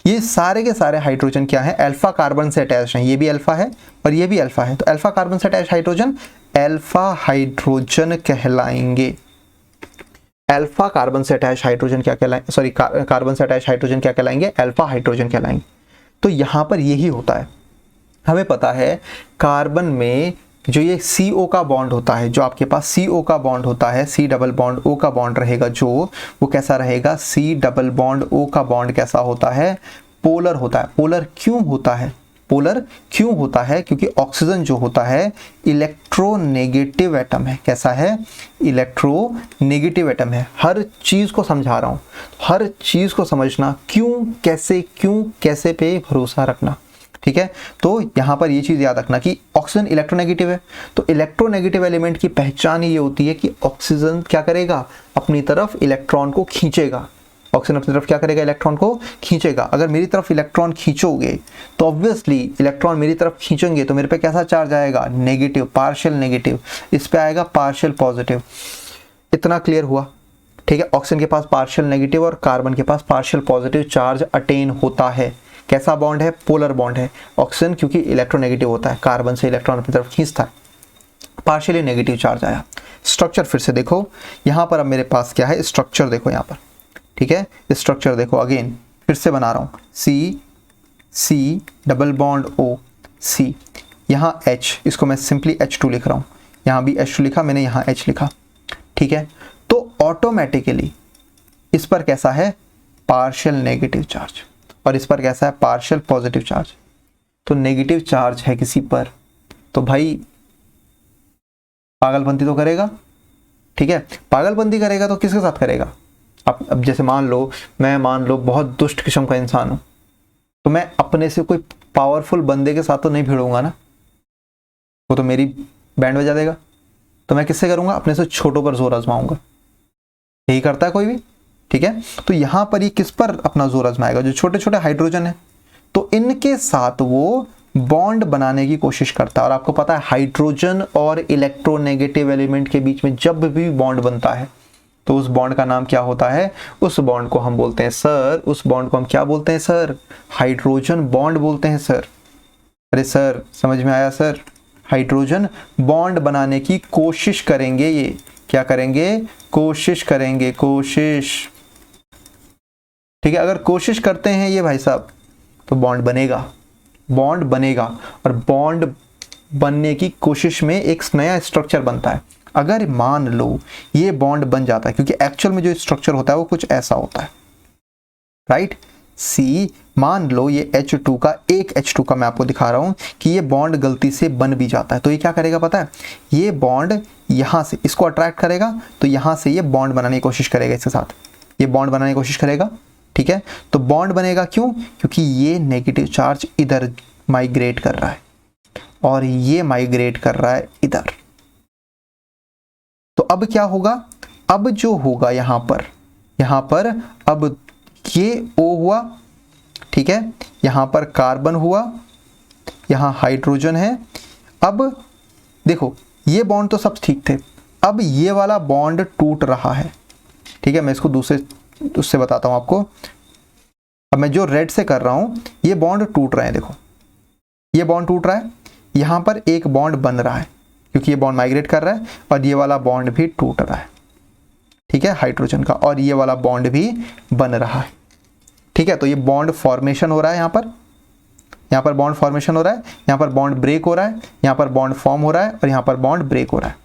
ये सारे के सारे हाइड्रोजन क्या है? अल्फा कार्बन से अटैच हैं। ये भी अल्फा है और ये भी अल्फा है, तो अल्फा कार्बन से अटैच हाइड्रोजन अल्फा हाइड्रोजन कहलाएंगे। अल्फा कार्बन से अटैच हाइड्रोजन क्या कहलाएंगे? सॉरी, कार्बन से अटैच हाइड्रोजन क्या कहलाएंगे? अल्फा हाइड्रोजन कहलाएंगे। तो यहां पर यही होता है। हमें पता है कार्बन में जो ये CO का बॉन्ड होता है, जो आपके पास CO का बॉन्ड होता है, C डबल बॉन्ड O का बॉन्ड रहेगा जो, वो कैसा रहेगा, C डबल बॉन्ड O का बॉन्ड कैसा होता है, पोलर होता है। पोलर क्यों होता है, पोलर क्यों होता है, क्योंकि ऑक्सीजन जो होता है इलेक्ट्रोनेगेटिव एटम है। कैसा है, इलेक्ट्रोनेगेटिव एटम है। हर चीज को समझा रहा हूं, हर चीज को समझना, क्यों कैसे पे भरोसा रखना, ठीक है। तो यहां पर ये चीज याद रखना कि ऑक्सीजन इलेक्ट्रोनेगेटिव है, तो इलेक्ट्रोनेगेटिव एलिमेंट की पहचान ये होती है कि ऑक्सीजन क्या करेगा, अपनी तरफ इलेक्ट्रॉन को खींचेगा। ऑक्सीजन अपनी तरफ क्या करेगा, इलेक्ट्रॉन को खींचेगा। अगर मेरी तरफ इलेक्ट्रॉन खींचोगे तो ऑब्वियसली इलेक्ट्रॉन मेरी तरफ खींचेंगे तो मेरे पे कैसा चार्ज आएगा, नेगेटिव, पार्शियल नेगेटिव। इस पे आएगा पार्शियल पॉजिटिव। इतना क्लियर हुआ, ठीक है। ऑक्सीजन के पास पार्शियल नेगेटिव और कार्बन के पास पार्शियल पॉजिटिव चार्ज अटेन होता है। कैसा बॉन्ड है, पोलर बॉन्ड है। ऑक्सीजन क्योंकि इलेक्ट्रोनेगेटिव होता है, कार्बन से इलेक्ट्रॉन अपनी तरफ खींचता है, पार्शियली नेगेटिव चार्ज आया। स्ट्रक्चर फिर से देखो, यहां पर अब मेरे पास क्या है, स्ट्रक्चर देखो यहां पर, ठीक है। स्ट्रक्चर देखो, अगेन फिर से बना रहा हूं, C double bond O C, यहां H, इसको मैं सिंपली H2 लिख रहा हूं, यहां भी H2 लिखा मैंने, यहां H लिखा, ठीक है। तो ऑटोमेटिकली इस पर कैसा है, पार्शियल नेगेटिव चार्ज, और इस पर कैसा है, पार्शियल पॉजिटिव चार्ज। तो नेगेटिव चार्ज है किसी पर तो भाई पागलपंती तो करेगा, ठीक है। पागलपंती करेगा तो किसके साथ करेगा, अब जैसे मान लो बहुत दुष्ट किस्म का इंसान हूं, तो मैं अपने से कोई पावरफुल बंदे के साथ तो नहीं भिड़ूंगा ना, वो तो मेरी बैंड बजा देगा। तो मैं किससे करूंगा, अपने से छोटों पर जोर आजमाऊंगा। यही करता है कोई भी, ठीक है। तो यहां पर ये किस पर अपना जोर आजमाएगा, जो छोटे छोटे हाइड्रोजन है, तो इनके साथ वो बॉन्ड बनाने की कोशिश करता है। और आपको पता है हाइड्रोजन और इलेक्ट्रोनेगेटिव एलिमेंट के बीच में जब भी बॉन्ड बनता है तो उस बॉन्ड का नाम क्या होता है, उस बॉन्ड को हम बोलते हैं सर, उस बॉन्ड को हम क्या बोलते हैं सर, हाइड्रोजन बॉन्ड बोलते हैं सर। अरे सर समझ में आया सर, हाइड्रोजन बॉन्ड बनाने की कोशिश करेंगे, ये क्या करेंगे, कोशिश करेंगे, कोशिश, ठीक है। अगर कोशिश करते हैं ये भाई साहब तो बॉन्ड बनेगा, बॉन्ड बनेगा। और बॉन्ड बनने की कोशिश में एक नया स्ट्रक्चर बनता है। अगर मान लो ये बॉन्ड बन जाता है, क्योंकि एक्चुअल में जो स्ट्रक्चर होता है वो कुछ ऐसा होता है, राइट। सी, मान लो ये H2 का, एक H2 का मैं आपको दिखा रहा हूं कि ये बॉन्ड गलती से बन भी जाता है, तो ये क्या करेगा पता है, ये बॉन्ड यहां से इसको अट्रैक्ट करेगा, तो यहां से ये बॉन्ड बनाने की कोशिश करेगा, इसके साथ ये बॉन्ड बनाने की कोशिश करेगा, ठीक है। तो बॉन्ड बनेगा क्यों, क्योंकि ये नेगेटिव चार्ज इधर माइग्रेट कर रहा है और ये माइग्रेट कर रहा है इधर। तो अब क्या होगा, अब जो होगा यहां पर अब ये O हुआ, ठीक है, यहां पर कार्बन हुआ, यहां हाइड्रोजन है। अब देखो ये बॉन्ड तो सब ठीक थे, अब ये वाला बॉन्ड टूट रहा है, ठीक है। मैं इसको दूसरे उससे बताता हूं आपको। अब मैं जो रेड से कर रहा हूं, ये बॉन्ड टूट रहे हैं, देखो ये बॉन्ड टूट रहा है, यहां पर एक बॉन्ड बन रहा है क्योंकि ये बॉन्ड माइग्रेट कर रहा है, और ये वाला बॉन्ड भी टूट रहा है, ठीक है, हाइड्रोजन का, और ये वाला बॉन्ड भी बन रहा है, ठीक है। तो ये बॉन्ड फॉर्मेशन हो रहा है, यहाँ पर बॉन्ड फॉर्मेशन हो रहा है, यहाँ पर बॉन्ड ब्रेक हो रहा है, यहाँ पर बॉन्ड फॉर्म हो रहा है, और यहाँ पर बॉन्ड ब्रेक हो रहा है।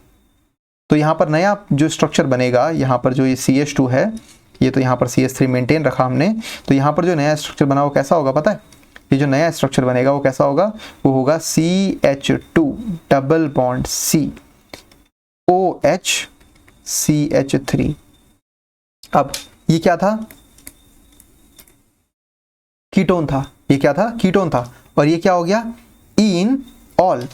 तो यहाँ पर नया जो स्ट्रक्चर बनेगा, यहाँ पर जो ये CH2 है, ये तो यहाँ पर CH3 मेंटेन रखा हमने, तो यहाँ पर जो नया स्ट्रक्चर बना वो कैसा होगा पता है, ये जो नया स्ट्रक्चर बनेगा वो कैसा होगा, वो होगा CH2 double bond C OH CH3। अब ये क्या था, कीटोन था, ये क्या था, कीटोन था, और ये क्या हो गया, इन ऑल।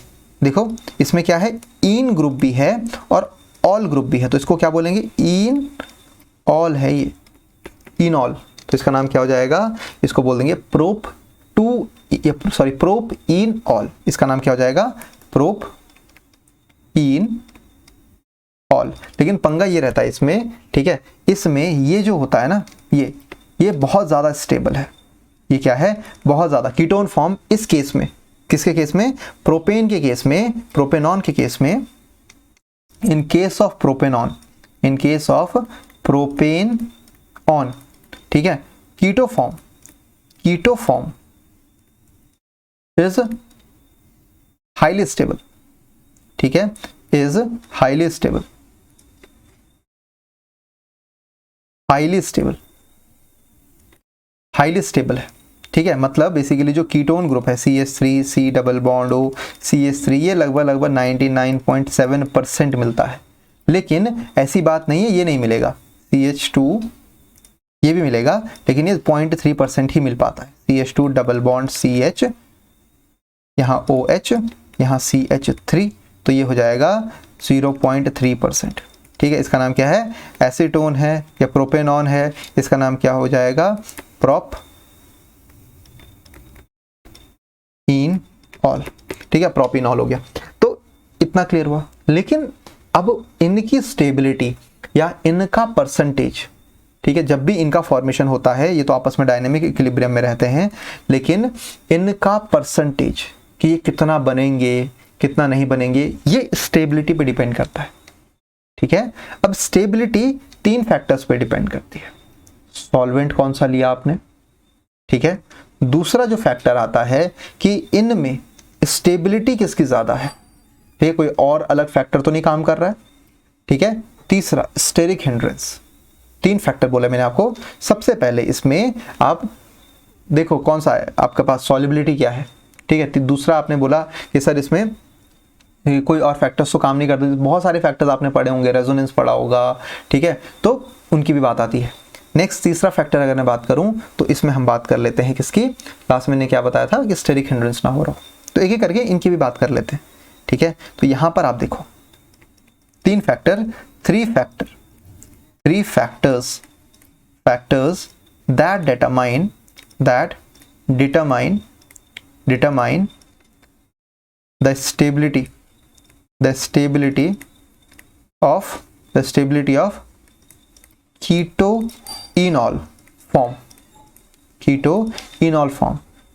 देखो इसमें क्या है, इन ग्रुप भी है और ऑल ग्रुप भी है, तो इसको क्या बोलेंगे, इन ऑल है ये, इन ऑल। तो इसका नाम क्या हो जाएगा, इसको बोल देंगे प्रोप इन ऑल। इसका नाम क्या हो जाएगा, प्रोप इन ऑल। लेकिन पंगा ये रहता है इसमें, ठीक है, इसमें ये जो होता है ना, ये बहुत ज्यादा स्टेबल है। ये क्या है, बहुत ज्यादा कीटोन फॉर्म इस केस में, किसके केस में, प्रोपेन के केस में, प्रोपेनॉन के केस में, in case of propanone, in case of propane one, ठीक है, keto form is highly stable, ठीक है, is highly stable, highly stable, highly stable है, ठीक है। मतलब बेसिकली जो कीटोन ग्रुप है CH3 C double bond O CH3 ये लगभग 99.7% मिलता है, लेकिन ऐसी बात नहीं है ये नहीं मिलेगा, CH2 ये भी मिलेगा, लेकिन ये 0.3% ही मिल पाता है। CH2 डबल बॉन्ड CH, यहाँ OH, यहाँ CH3, तो ये हो जाएगा 0.3%, ठीक है। इसका नाम क्या है, एसीटोन है या प्रोपेनॉन है, इसका नाम क्या हो जाएगा, प्रोपइनॉल, ठीक है, प्रोपिनॉल हो गया। तो इतना क्लियर हुआ। लेकिन अब इनकी स्टेबिलिटी या इनका परसेंटेज, ठीक है, जब भी इनका फॉर्मेशन होता है ये तो आपस में डायनेमिक इक्विलिब्रियम में रहते हैं, लेकिन इनका परसेंटेज कि ये कितना बनेंगे कितना नहीं बनेंगे ये स्टेबिलिटी पे डिपेंड करता है, ठीक है। अब स्टेबिलिटी 3 फैक्टर्स पे डिपेंड करती है। सॉल्वेंट कौन सा लिया आपने, ठीक है। दूसरा जो फैक्टर आता है कि इनमें स्टेबिलिटी किसकी ज्यादा है, ठीक है, कोई और अलग फैक्टर तो नहीं काम कर रहा है, ठीक है। तीसरा स्टेरिक हिंड्रेंस। 3 फैक्टर बोले मैंने आपको। सबसे पहले इसमें आप देखो कौन सा है आपके पास, सॉल्युबिलिटी क्या है, ठीक है। दूसरा आपने बोला कि सर इसमें कोई और फैक्टर्स तो काम नहीं करते, बहुत सारे फैक्टर्स आपने पढ़े होंगे, रेजोनेंस पढ़ा होगा, ठीक है, तो उनकी भी बात आती है। नेक्स्ट तीसरा फैक्टर अगर मैं बात करूं तो इसमें हम बात कर लेते हैं किसकी, लास्ट में मैंने क्या बताया था कि स्टेरिक हिंड्रेंस ना हो रहा हो, तो एक एक करके इनकी भी बात कर लेते हैं, ठीक है। तो यहां पर आप देखो 3 factor, 3 factors that determine the stability of ketoenol form,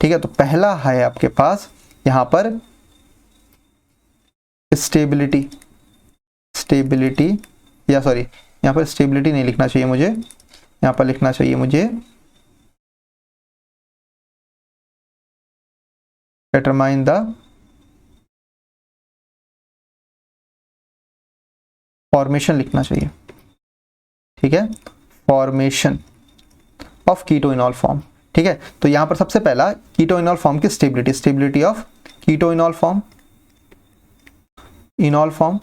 ठीक है। तो पहला है आपके पास यहां पर स्टेबिलिटी, या सॉरी यहां पर स्टेबिलिटी नहीं लिखना चाहिए मुझे, यहां पर लिखना चाहिए मुझे डिटरमाइन द फॉर्मेशन लिखना चाहिए, ठीक है, फॉर्मेशन ऑफ कीटोइनॉल फॉर्म, ठीक है। तो यहां पर सबसे पहला कीटोइनॉल फॉर्म की स्टेबिलिटी ऑफ कीटोइनॉल फॉर्म, इनॉल फॉर्म,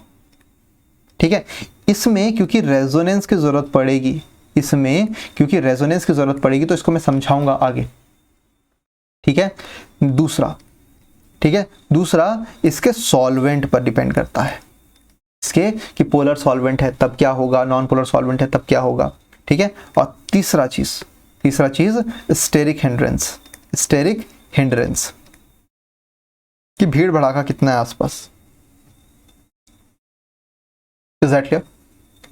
ठीक है। इसमें क्योंकि रेजोनेंस की जरूरत पड़ेगी, तो इसको मैं समझाऊंगा आगे, ठीक है। दूसरा इसके सॉल्वेंट पर डिपेंड करता है, इसके कि पोलर सॉल्वेंट है तब क्या होगा, नॉन पोलर सॉल्वेंट है तब क्या होगा, ठीक है। और तीसरा चीज स्टेरिक हिंड्रेंस की भीड़ भड़ाका कितना है आसपास, इज दैट क्लियर,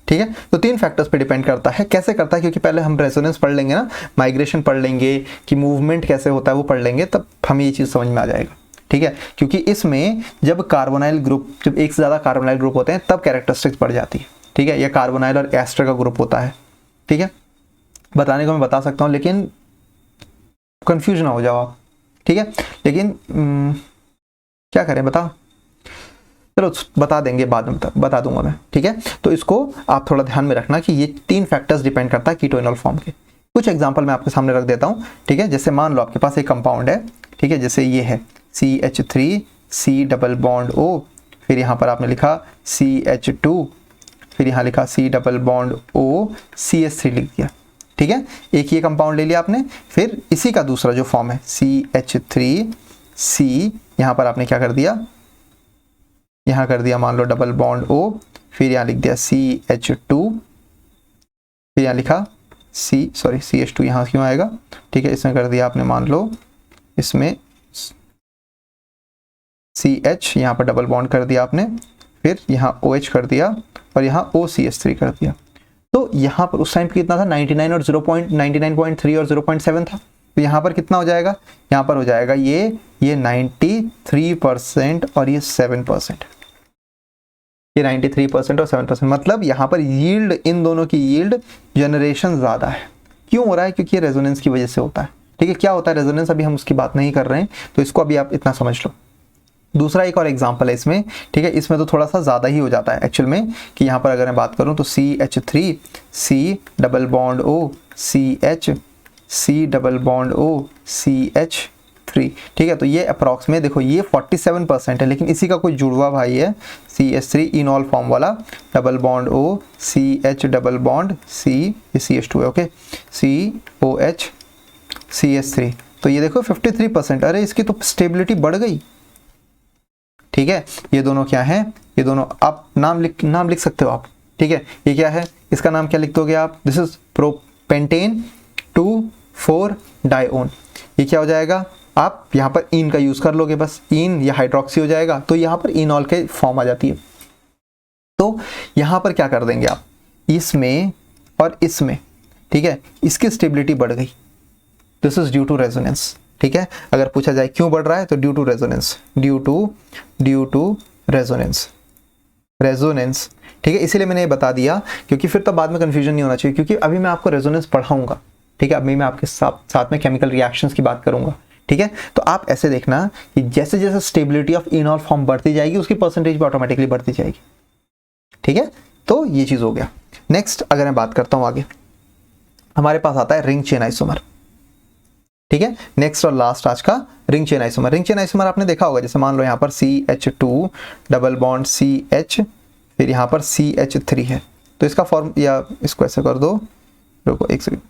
ठीक है। तो 3 फैक्टर्स पे डिपेंड करता है। कैसे करता है, क्योंकि पहले हम रेजोनेंस पढ़ लेंगे ना, माइग्रेशन पढ़ लेंगे कि मूवमेंट कैसे होता है वो पढ़ लेंगे, तब हमें ये चीज समझ में आ जाएगा, ठीक है। क्योंकि इसमें जब एक से ज्यादा कार्बोनाइल ग्रुप होते हैं तब कैरेक्टरिस्टिक्स बढ़ जाती है, ठीक है। ये कार्बोनाइल और एस्टर का ग्रुप होता है, ठीक है। बताने को मैं बता सकता हूँ लेकिन कंफ्यूज ना हो जाओ आप, ठीक है। लेकिन क्या करें बताओ, चलो बता देंगे बाद में, बता दूंगा मैं, ठीक है। तो इसको आप थोड़ा ध्यान में रखना कि ये 3 फैक्टर्स डिपेंड करता है कीटोइनॉल फॉर्म के। कुछ एग्जांपल मैं आपके सामने रख देता हूँ, ठीक है। जैसे मान लो आपके पास एक कंपाउंड है, ठीक है, जैसे ये है CH3 C double bond O, फिर यहाँ पर आपने लिखा CH2, फिर यहाँ लिखा C double bond O CH3 लिख दिया, ठीक है। एक ये कंपाउंड ले लिया आपने, फिर इसी का दूसरा जो फॉर्म है CH3C, यहाँ पर आपने क्या कर दिया, यहाँ कर दिया मान लो डबल बॉन्ड O, फिर यहाँ लिख दिया CH2, फिर यहाँ लिखा CH2 यहाँ क्यों आएगा, ठीक है। इसमें कर दिया आपने मान लो इसमें CH, यहाँ पर डबल बॉन्ड कर दिया आपने, फिर यहाँ OH कर दिया और यहाँ OCH3 कर दिया। तो यहाँ पर उस टाइम पे कितना था 99 और 99.3 और 0.7 था, तो यहाँ पर कितना हो जाएगा, यहाँ पर हो जाएगा ये 93% और ये 7%, ये 93% और 7%, मतलब यहाँ पर यील्ड, इन दोनों की यील्ड जनरेशन ज़्यादा है। क्यों हो रहा है, क्योंकि ये रेजोनेंस की वजह से होता है, ठीक है। क्या होता है रेजोनेंस, अभी हम उसकी बात नहीं कर रहे हैं, तो इसको अभी आप इतना समझ लो, दूसरा एक और एग्जांपल है इसमें, ठीक है, इसमें तो थोड़ा सा ज़्यादा ही हो जाता है एक्चुअल में, कि यहाँ पर अगर मैं बात करूँ तो CH3 C double bond O CH C double bond O CH3, ठीक है। तो ये अप्रॉक्स में देखो ये 47% है, लेकिन इसी का कोई जुड़वा भाई है CH3 इनॉल फॉर्म वाला, double bond O CH double bond C, ये CH2 है, ओके, COH CH3, तो ये देखो 53%, अरे इसकी तो स्टेबिलिटी बढ़ गई, ठीक है। ये दोनों क्या हैं, ये दोनों आप नाम लिख सकते हो आप, ठीक है। ये क्या है, इसका नाम क्या लिख दोगे आप, दिस इज प्रोपेंटेन 2,4 डाइओन, ये क्या हो जाएगा, आप यहाँ पर इन का यूज कर लोगे, बस इन या हाइड्रोक्सी हो जाएगा, तो यहाँ पर इनॉल के फॉर्म आ जाती है। तो यहाँ पर क्या कर देंगे आप, इसमें और इसमें, ठीक है, इसकी स्टेबिलिटी बढ़ गई, this is due to resonance, ठीक है। अगर पूछा जाए क्यों बढ़ रहा है तो due to resonance, due to resonance, ठीक है। इसीलिए मैंने ये बता दिया, क्योंकि फिर तो बाद में कंफ्यूजन नहीं होना चाहिए, क्योंकि अभी मैं आपको रेजोनेंस पढ़ाऊंगा, ठीक है। अभी मैं आपके साथ में केमिकल रिएक्शंस की बात करूंगा, ठीक है। तो आप ऐसे देखना कि जैसे जैसे स्टेबिलिटी ऑफ इनॉल फॉर्म बढ़ती जाएगी उसकी परसेंटेज भी ऑटोमेटिकली बढ़ती जाएगी, ठीक है। तो ये चीज हो गया। नेक्स्ट अगर मैं बात करता हूं आगे, हमारे पास आता है रिंग चेन आइसोमर, ठीक है। नेक्स्ट और लास्ट आज का ring chain isomer. Ring chain isomer आपने देखा होगा, जैसे मान लो यहाँ पर CH2 डबल बॉन्ड CH, फिर यहाँ पर CH3 है, तो इसका फॉर्म, या इसको ऐसे कर दो, रुको एक सेकंड,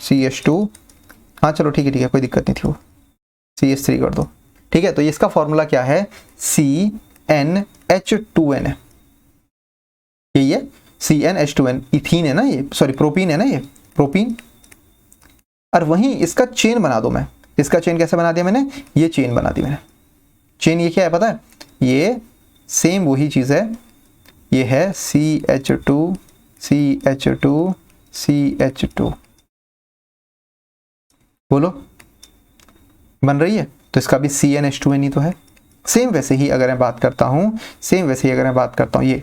CH2, हाँ चलो ठीक है कोई दिक्कत नहीं थी, वो CH3 कर दो, ठीक है। तो इसका फॉर्मूला क्या है, CnH2n है, ये CnH2n इथीन है ना, ये सॉरी प्रोपीन है ना, ये प्रोपीन, और वहीं इसका चेन बना दो, मैं इसका चेन कैसे बना दिया मैंने, ये चेन बना दी मैंने, चेन ये क्या है पता है, ये सेम वही चीज है, ये है CH2 CH2 CH2, बोलो बन रही है, तो इसका भी CnH2n ही तो है। सेम वैसे ही अगर मैं बात करता हूं, ये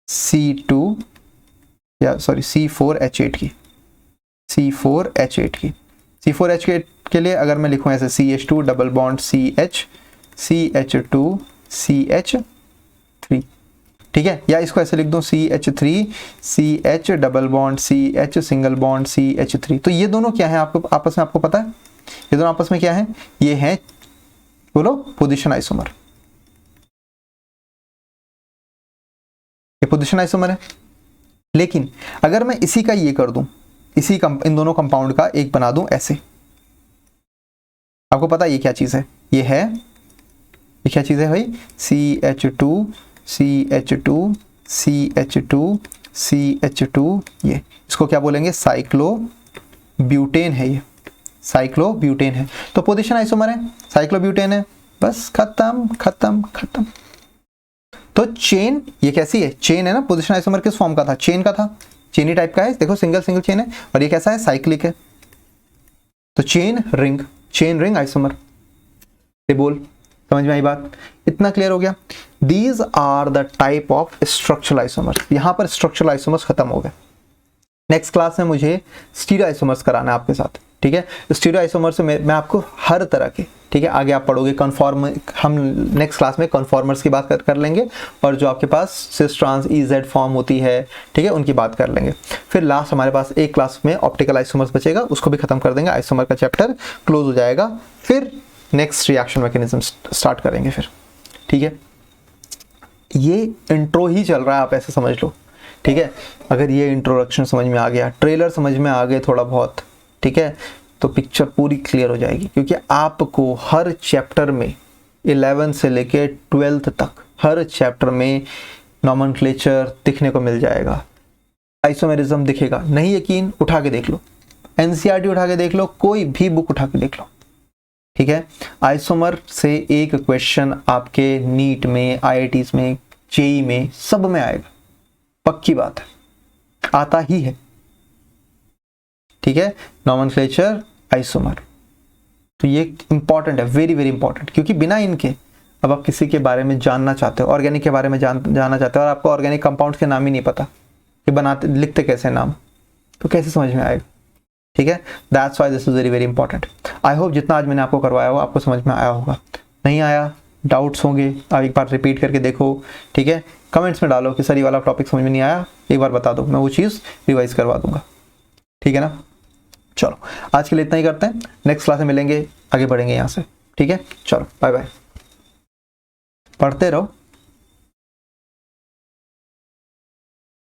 C2 या सॉरी C4H8 की, C4H8 के लिए अगर मैं लिखूं ऐसे CH2 double bond CH CH2 CH3, ठीक है, या इसको ऐसे लिख दूं CH3 CH double bond CH single bond CH3। तो ये दोनों क्या है आपको आपस में, आपको पता है ये दोनों आपस में क्या है, ये है, बोलो, पोजीशन आइसोमर, ये पोजीशन आइसोमर है। लेकिन अगर मैं इसी का ये कर दूं, इन दोनों कंपाउंड का एक बना दूं ऐसे, आपको पता है ये क्या चीज है, ये क्या चीज है भाई, CH2 CH2 CH2 CH2, ये इसको क्या बोलेंगे, साइक्लोब्यूटेन है, ये साइक्लोब्यूटेन है। तो पोजीशन आइसोमर है, साइक्लोब्यूटेन है, बस खत्म। तो चेन ये कैसी है, चेन है ना, पोजीशन आइसोमर किस फॉर्म का था, चेन का था, चेनी टाइप का है, देखो सिंगल चेन है, और ये कैसा है, साइक्लिक है, तो चेन रिंग आइसोमर। बोल समझ में आई बात, इतना क्लियर हो गया। These are the type of structural isomers, यहां पर स्ट्रक्चरल आइसोमर्स खत्म हो गए। नेक्स्ट क्लास में मुझे स्टीरियो आइसोमर्स कराना है आपके साथ, ठीक है। स्टीरियो आइसोमर से मैं आपको हर तरह के, ठीक है, आगे आप पढ़ोगे कन्फॉर्म, हम नेक्स्ट क्लास में कन्फॉर्मर्स की बात कर लेंगे, और जो आपके पास सिस ट्रांस EZ फॉर्म होती है, ठीक है, उनकी बात कर लेंगे। फिर लास्ट हमारे पास एक क्लास में ऑप्टिकल आइसोमर्स बचेगा, उसको भी खत्म कर देंगे, आइसोमर का चैप्टर क्लोज हो जाएगा। फिर नेक्स्ट रिएक्शन मैकेनिज्म स्टार्ट करेंगे फिर, ठीक है। ये इंट्रो ही चल रहा है, आप ऐसे समझ लो, ठीक है। अगर ये इंट्रोडक्शन समझ में आ गया, ट्रेलर समझ में आ गए थोड़ा बहुत, ठीक है, तो पिक्चर पूरी क्लियर हो जाएगी, क्योंकि आपको हर चैप्टर में 11 से लेके 12th तक हर चैप्टर में नॉमेनक्लेचर दिखने को मिल जाएगा, आइसोमेरिज्म दिखेगा। नहीं यकीन, उठा के देख लो, NCERT उठा के देख लो, कोई भी बुक उठा के देख लो, ठीक है। आइसोमर से एक क्वेश्चन आपके नीट में, IITs में, JEE में, सब में आएगा, पक्की बात है, आता ही है, ठीक है। नॉमेनक्लेचर आइसोमर, तो ये इंपॉर्टेंट है, वेरी वेरी इंपॉर्टेंट, क्योंकि बिना इनके अब आप किसी के बारे में जानना चाहते हो, ऑर्गेनिक के बारे में जानना चाहते हो, और आपको ऑर्गेनिक कंपाउंड्स के नाम ही नहीं पता कि बनाते लिखते कैसे नाम, तो कैसे समझ में आएगा, ठीक है। That's why this is very very important. I hope जितना आज मैंने आपको करवाया हो आपको समझ में आया होगा। नहीं आया, डाउट्स होंगे, आप एक बार रिपीट करके देखो, ठीक है। कमेंट्स में डालो कि सर ये वाला टॉपिक समझ में नहीं आया, एक बार बता दो, मैं वो चीज़ रिवाइज करवा दूंगा, ठीक है ना। चलो आज के लिए इतना ही करते हैं, नेक्स्ट क्लास में मिलेंगे, आगे बढ़ेंगे यहाँ से, ठीक है। चलो बाय बाय, पढ़ते रहो।